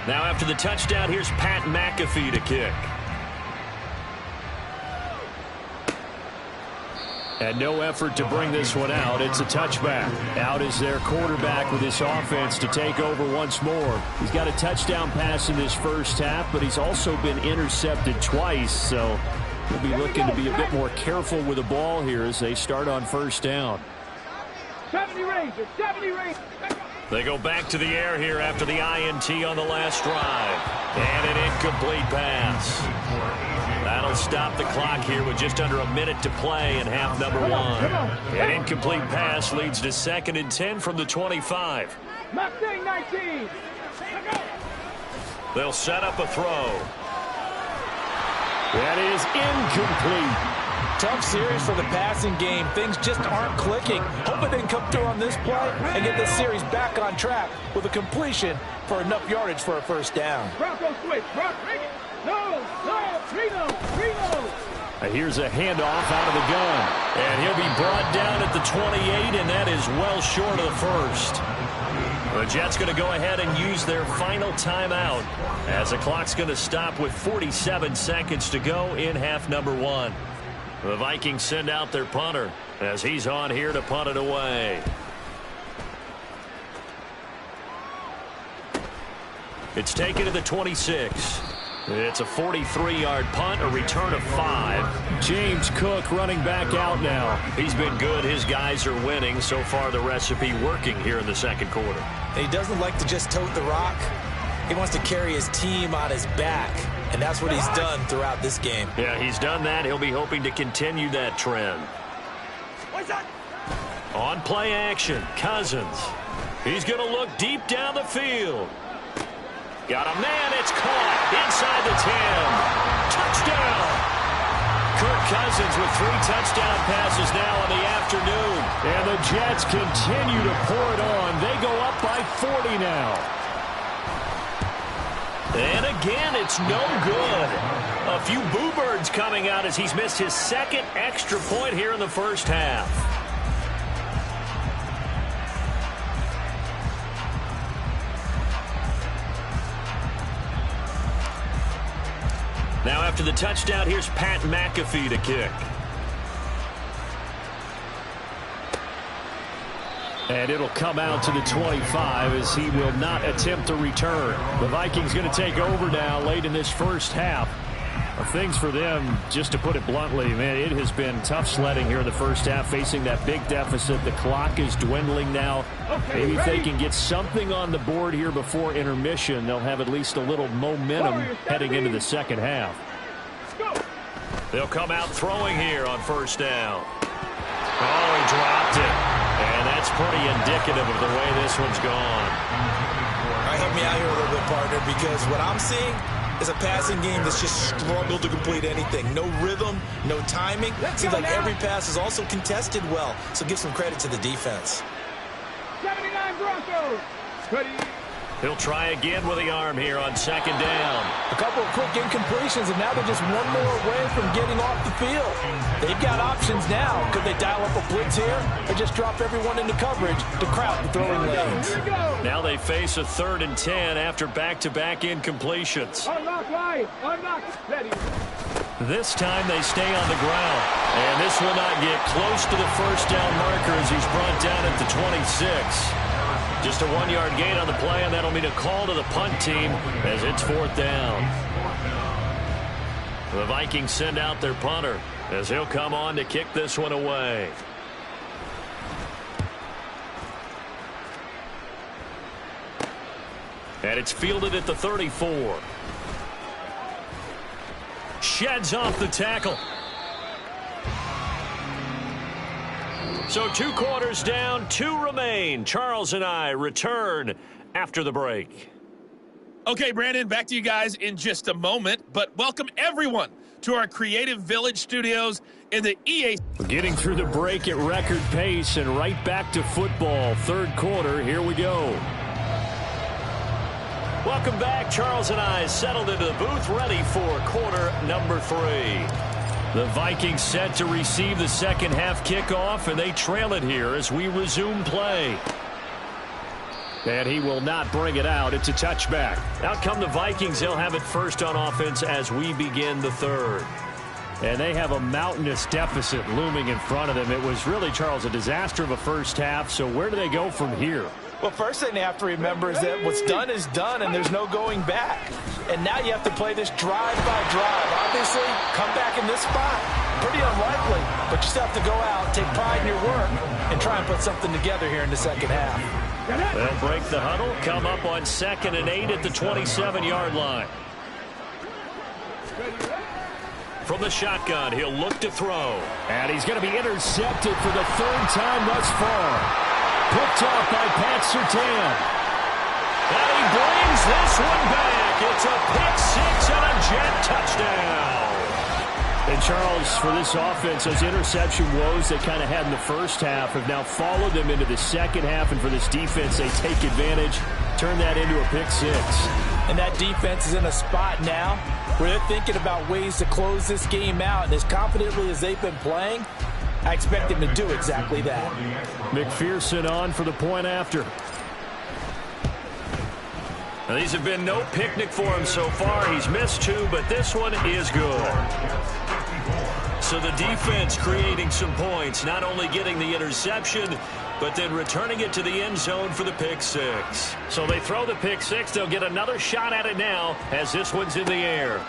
Now after the touchdown, here's Pat McAfee to kick. And no effort to bring this one out. It's a touchback. Out is their quarterback with this offense to take over once more. He's got a touchdown pass in this first half, but he's also been intercepted twice. So We'll be looking to be a bit more careful with the ball here as they start on first down. 70 Rangers, 70 Rangers. They go back to the air here after the INT on the last drive. And an incomplete pass. That'll stop the clock here with just under a minute to play in half number one. An incomplete pass leads to 2nd and 10 from the 25. Mustang 19. They'll set up a throw. That is incomplete. Tough series for the passing game. Things just aren't clicking. Hope they can come through on this play and get this series back on track with a completion for enough yardage for a first down. Bronco switch. No, Reno. Here's a handoff out of the gun. And he'll be brought down at the 28, and that is well short of the first. The Jets going to go ahead and use their final timeout as the clock's going to stop with 47 seconds to go in half number one. The Vikings send out their punter as he's on here to punt it away. It's taken to the 26. It's a 43-yard punt, a return of 5. James Cook running back out now. He's been good. His guys are winning. So far, the recipe working here in the second quarter. He doesn't like to just tote the rock. He wants to carry his team on his back, and that's what he's done throughout this game. Yeah, he's done that. He'll be hoping to continue that trend. On play action, Cousins. He's going to look deep down the field. Got a man, it's caught inside the 10. Touchdown! Kirk Cousins with 3 touchdown passes now in the afternoon. And the Jets continue to pour it on. They go up by 40 now. And again, it's no good. A few boo birds coming out as he's missed his 2nd extra point here in the first half. Now after the touchdown, here's Pat McAfee to kick. And it'll come out to the 25 as he will not attempt a return. The Vikings going to take over now late in this first half. Things for them, just to put it bluntly, man, it has been tough sledding here in the first half, facing that big deficit. The clock is dwindling now. Maybe if they can get something on the board here before intermission, they'll have at least a little momentum heading into the second half. They'll come out throwing here on first down. Oh, he dropped it. And that's pretty indicative of the way this one's gone. All right, help me out here a little bit, partner, because what I'm seeing is a passing game that's just struggled to complete anything. No rhythm, no timing. Seems like every pass is also contested well, so give some credit to the defense. 79 Broncos. Ready. He'll try again with the arm here on second down. A couple of quick incompletions, and now they're just one more away from getting off the field. They've got options now. Could they dial up a blitz here or just drop everyone into coverage to crowd the throwing lanes? Now they face a 3rd and 10 after back-to-back incompletions. Unlock wide. Unlock. Ready. This time they stay on the ground. And this will not get close to the first down marker as he's brought down at the 26. Just a 1-yard gain on the play, and that'll mean a call to the punt team as it's 4th down. The Vikings send out their punter as he'll come on to kick this one away. And it's fielded at the 34. Sheds off the tackle. So 2 quarters down, 2 remain. Charles and I return after the break. Okay, Brandon, back to you guys in just a moment. But welcome everyone to our Creative Village studios in the EA. Getting through the break at record pace and right back to football. 3rd quarter, here we go. Welcome back. Charles and I settled into the booth, ready for quarter number 3. The Vikings set to receive the second half kickoff, and they trail it here as we resume play. And he will not bring it out. It's a touchback. Out come the Vikings. They'll have it first on offense as we begin the 3rd. And they have a mountainous deficit looming in front of them. It was really, Charles, a disaster of a first half. So where do they go from here? Well, first thing they have to remember is that what's done is done, and there's no going back. And now you have to play this drive by drive. Obviously, come back in this spot. Pretty unlikely, but you still have to go out, take pride in your work, and try and put something together here in the second half. They'll break the huddle, come up on 2nd and 8 at the 27-yard line. From the shotgun, he'll look to throw. And he's going to be intercepted for the 3rd time thus far. Picked off by Pat Surtain. And he brings this one back. It's a pick 6 and a Jet touchdown. And Charles, for this offense, those interception woes they kind of had in the first half have now followed them into the second half. And for this defense, they take advantage, turn that into a pick 6. And that defense is in a spot now where they're thinking about ways to close this game out. And as confidently as they've been playing, I expect them to do exactly that. McPherson on for the point after. Now, these have been no picnic for him so far. He's missed 2, but this one is good. So the defense creating some points, not only getting the interception, but then returning it to the end zone for the pick 6. So they throw the pick 6. They'll get another shot at it now as this one's in the air.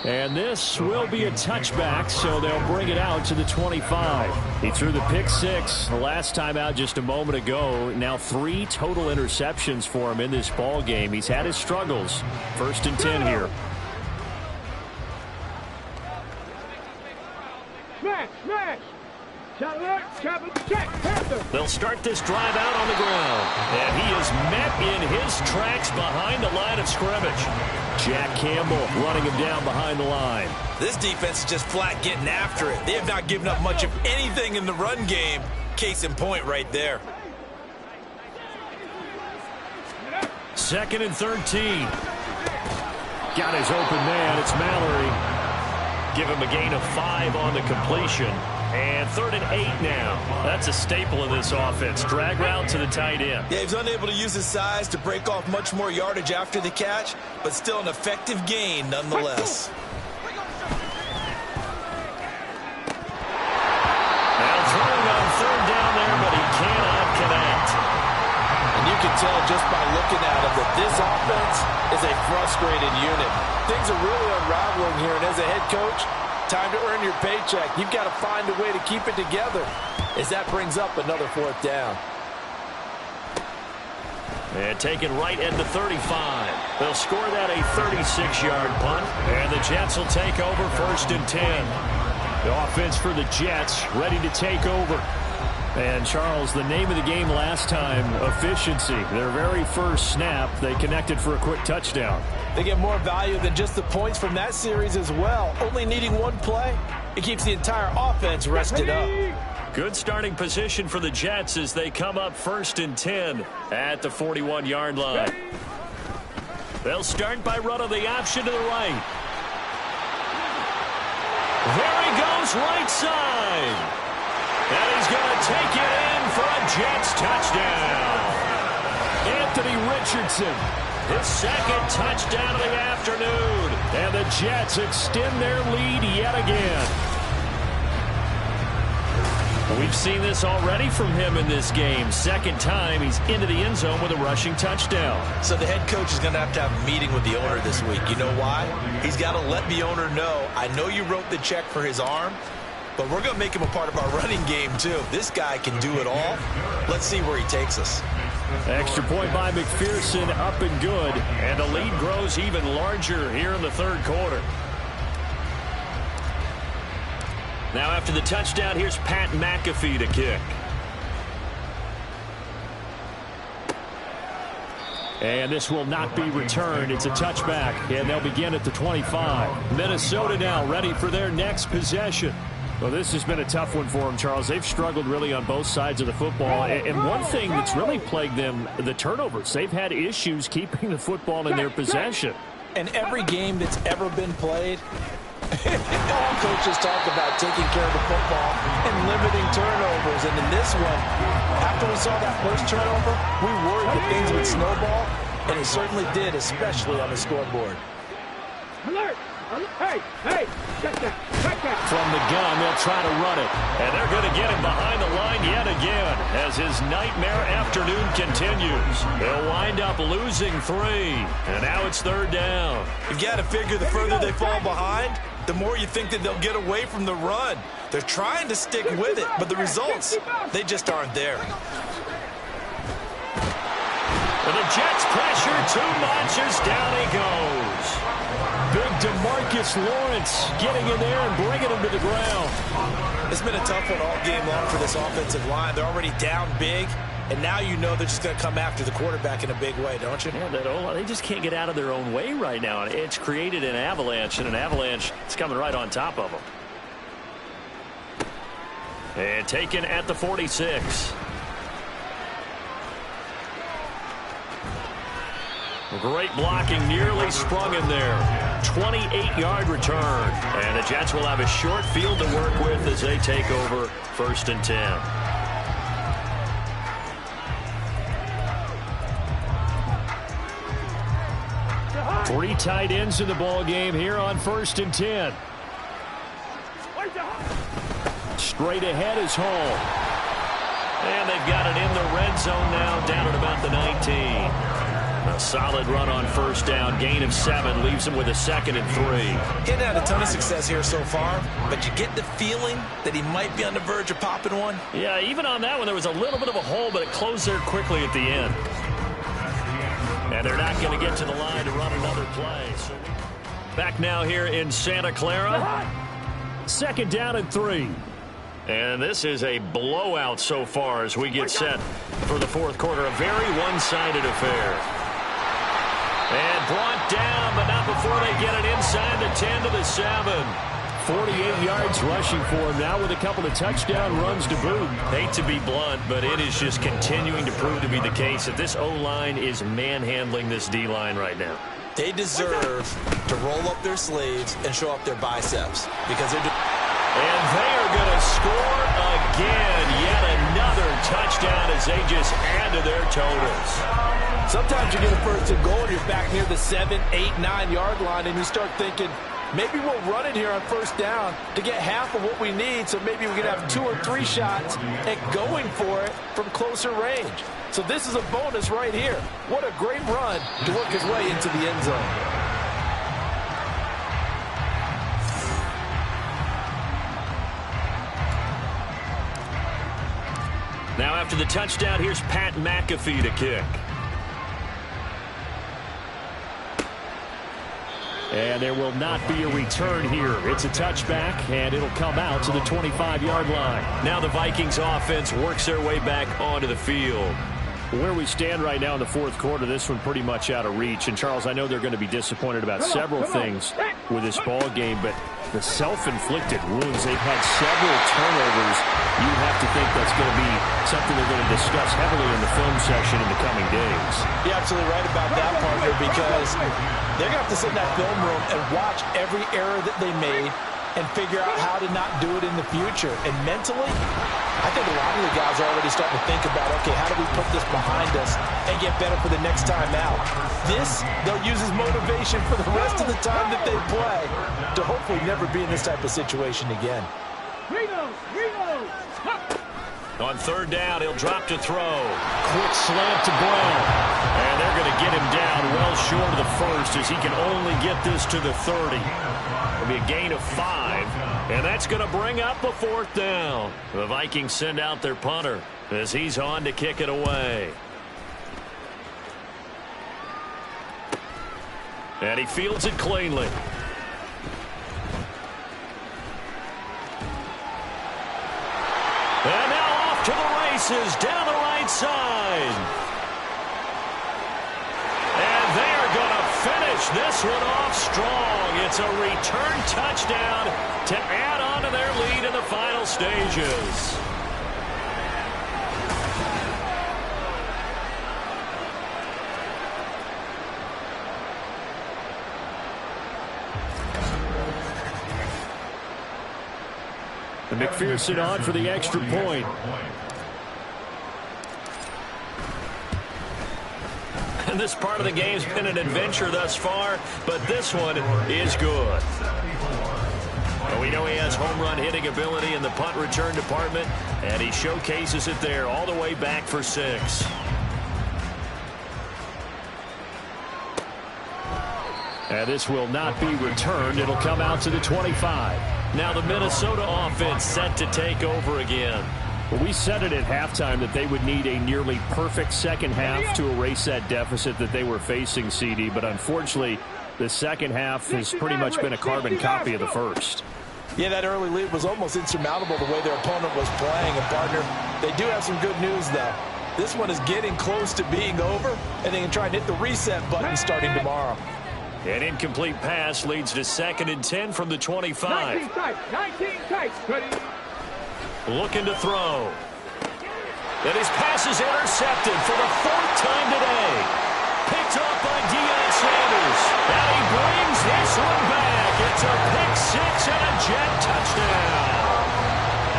And this will be a touchback, so they'll bring it out to the 25. He threw the pick 6 the last time out just a moment ago. Now 3 total interceptions for him in this ball game. He's had his struggles. 1st and 10 here. Smash! Shot alert, check, Panther. They'll start this drive out on the ground. And he is met in his tracks behind the line of scrimmage. Jack Campbell running him down behind the line. This defense is just flat getting after it. They have not given up much of anything in the run game. Case in point right there. 2nd and 13. Got his open man. It's Mallory. Give him a gain of 5 on the completion. And 3rd and 8 now. That's a staple of this offense. Drag route to the tight end. Yeah, he's unable to use his size to break off much more yardage after the catch, but still an effective gain nonetheless. Now throwing on 3rd down there, but he cannot connect. And you can tell just by looking at him that this offense is a frustrated unit. Things are really unraveling here, and as a head coach, time to earn your paycheck. You've got to find a way to keep it together as that brings up another 4th down. And taken right at the 35. They'll score that a 36-yard punt. And the Jets will take over 1st and 10. The offense for the Jets ready to take over. And, Charles, the name of the game last time, efficiency. Their very first snap, they connected for a quick touchdown. They get more value than just the points from that series as well. Only needing one play, it keeps the entire offense rested up. Good starting position for the Jets as they come up 1st and 10 at the 41-yard line. They'll start by running the option to the right. There he goes, right side. And he's going to take it in for a Jets touchdown. Anthony Richardson, his 2nd touchdown of the afternoon. And the Jets extend their lead yet again. We've seen this already from him in this game. 2nd time he's into the end zone with a rushing touchdown. So the head coach is going to have a meeting with the owner this week. You know why? He's got to let the owner know, I know you wrote the check for his arm, but we're going to make him a part of our running game, too. This guy can do it all. Let's see where he takes us. Extra point by McPherson, up and good. And the lead grows even larger here in the 3rd quarter. Now after the touchdown, here's Pat McAfee to kick. And this will not be returned. It's a touchback, and they'll begin at the 25. Minnesota now ready for their next possession. Well, this has been a tough one for them, Charles. They've struggled really on both sides of the football. And one thing that's really plagued them, the turnovers. They've had issues keeping the football in their possession. And every game that's ever been played, all coaches talk about taking care of the football and limiting turnovers. And in this one, after we saw that first turnover, we worried that things would snowball, and it certainly did, especially on the scoreboard. Alert! Hey, check that. From the gun, they'll try to run it. And they're going to get him behind the line yet again as his nightmare afternoon continues. They'll wind up losing 3. And now it's 3rd down. You've got to figure the further they fall behind, the more you think that they'll get away from the run. They're trying to stick with it, but the results, they just aren't there. With the Jets pressure too much as down he goes. Big DeMarcus Lawrence getting in there and bringing him to the ground. It's been a tough one all game long for this offensive line. They're already down big, and now you know they're just going to come after the quarterback in a big way, don't you? Yeah, they just can't get out of their own way right now. It's created an avalanche, and an avalanche is coming right on top of them. And taken at the 46. Great blocking, nearly sprung in there. 28-yard return. And the Jets will have a short field to work with as they take over 1st and 10. Three tight ends in the ball game here on 1st and 10. Straight ahead is Hall. And they've got it in the red zone now, down at about the 19. A solid run on 1st down. Gain of 7 leaves them with a 2nd and 3. He's had a ton of success here so far, but you get the feeling that he might be on the verge of popping one. Yeah, even on that one, there was a little bit of a hole, but it closed there quickly at the end. And they're not going to get to the line to run another play. So back now here in Santa Clara. 2nd down and 3. And this is a blowout so far as we get set for the 4th quarter. A very one-sided affair. And brought down, but not before they get it inside the 10 to the 7. 48 yards rushing for him now with a couple of touchdown runs to boot. Hate to be blunt, but it is just continuing to prove to be the case that this O-line is manhandling this D-line right now. They deserve to roll up their sleeves and show up their biceps because they're and they are going to score again. Yet another touchdown as they just add to their totals. Sometimes you get a 1st and goal and you're back near the 7, 8, 9 yard line and you start thinking, maybe we'll run it here on 1st down to get half of what we need, so maybe we can have 2 or 3 shots at going for it from closer range. So this is a bonus right here. What a great run to work his way into the end zone. Now after the touchdown, here's Pat McAfee to kick. And there will not be a return here. It's a touchback, and it'll come out to the 25-yard line. Now the Vikings offense works their way back onto the field. Where we stand right now in the 4th quarter, this one pretty much out of reach. And, Charles, I know they're going to be disappointed about several things with this ball game, but the self-inflicted wounds, they've had several turnovers. You have to think that's going to be something they're going to discuss heavily in the film session in the coming days. You're absolutely right about that, partner, because they're going to have to sit in that film room and watch every error that they made and figure out how to not do it in the future. And mentally, I think a lot of the guys are already starting to think about, okay, how do we put this behind us and get better for the next time out? This, they'll use as motivation for the rest of the time that they play to hopefully never be in this type of situation again. On 3rd down, he'll drop to throw. Quick slant to Brown. And they're going to get him down well short of the 1st as he can only get this to the 30. It'll be a gain of 5. And that's going to bring up a 4th down. The Vikings send out their punter as he's on to kick it away. And he fields it cleanly. And now off to the races down the right side. And they are going to finish this one off strong. It's a return touchdown to add on to their lead in the final stages. And McPherson on for the extra point. And this part of the game's been an adventure thus far, but this one is good. Well, we know he has home run hitting ability in the punt return department, and he showcases it there all the way back for 6. And this will not be returned. It'll come out to the 25. Now the Minnesota offense set to take over again. Well, we said it at halftime that they would need a nearly perfect second half to erase that deficit that they were facing, CD. But unfortunately, the second half has pretty much been a carbon copy of the first. Yeah, that early lead was almost insurmountable the way their opponent was playing. And, partner, they do have some good news, though. This one is getting close to being over, and they can try and hit the reset button starting tomorrow. An incomplete pass leads to 2nd and 10 from the 25. 19 tight. Ready? Looking to throw. And his pass is intercepted for the 4th time today. Picked off by Deion Sanders. And he brings this one back. It's a pick 6 and a Jet touchdown.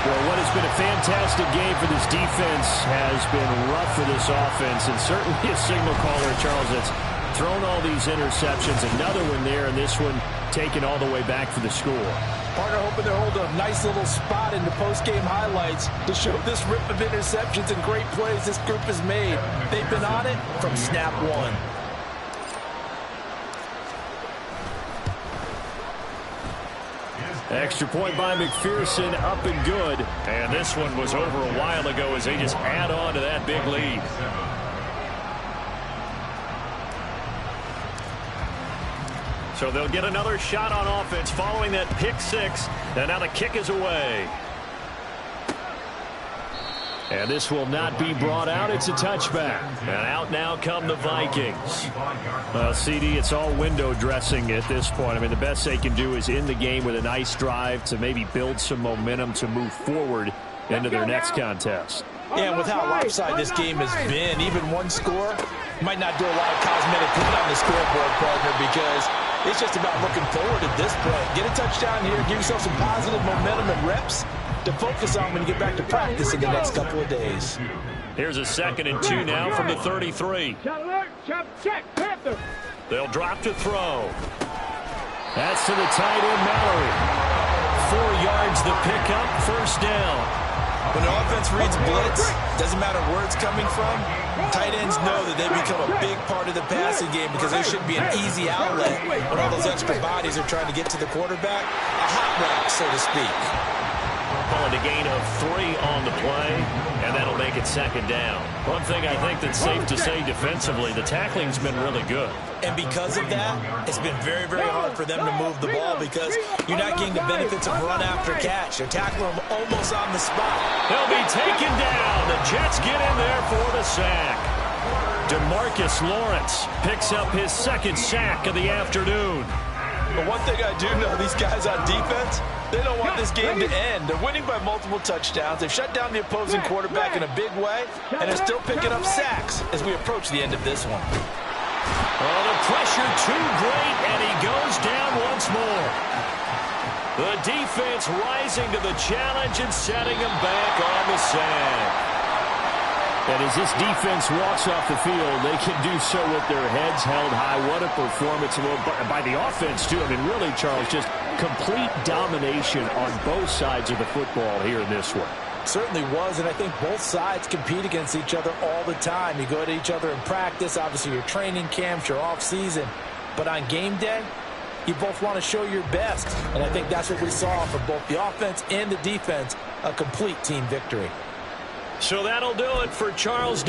Well, what has been a fantastic game for this defense has been rough for this offense, and certainly a signal caller, Charles, that's thrown all these interceptions. Another one there, and this one taken all the way back for the score. Partner hoping they're holding a nice little spot in the post-game highlights to show this rip of interceptions and great plays this group has made. They've been on it from snap one. Extra point by McPherson, up and good. And this one was over a while ago as they just add on to that big lead. So they'll get another shot on offense following that pick 6. And now the kick is away. And this will not be brought out. It's a touchback. And out now come the Vikings. Well, CD, it's all window dressing at this point. I mean, the best they can do is end the game with a nice drive to maybe build some momentum to move forward into their next contest. Yeah, and with how lopsided this game has been, even one score might not do a lot of cosmetic good on the scoreboard, partner, because it's just about looking forward at this point. Get a touchdown here, give yourself some positive momentum and reps to focus on when you get back to practice in the next couple of days. Here's a 2nd and 2 now from the 33. They'll drop to throw. That's to the tight end, Mallory. 4 yards the pickup, 1st down. When the offense reads blitz, doesn't matter where it's coming from, tight ends know that they become a big part of the passing game because they should be an easy outlet when all those extra bodies are trying to get to the quarterback. A hot route, so to speak. Calling a gain of 3 on the play, and that'll make it 2nd down. One thing I think that's safe to say defensively, the tackling's been really good. And because of that, it's been very, very hard for them to move the ball because you're not getting the benefits of run after catch. You're tackling them almost on the spot. They'll be taken down. The Jets get in there for the sack. DeMarcus Lawrence picks up his 2nd sack of the afternoon. But one thing I do know, these guys on defense, they don't want this game to end. They're winning by multiple touchdowns. They've shut down the opposing quarterback in a big way, and they're still picking up sacks as we approach the end of this one. Oh, the pressure too great, and he goes down once more. The defense rising to the challenge and setting him back on the sack. And as this defense walks off the field, they can do so with their heads held high. What a performance by the offense, too. I mean, really, Charles, just complete domination on both sides of the football here in this one. Certainly was, and I think both sides compete against each other all the time. You go at each other in practice, obviously your training camps, your off-season. But on game day, you both want to show your best. And I think that's what we saw for both the offense and the defense, a complete team victory. So that'll do it for Charles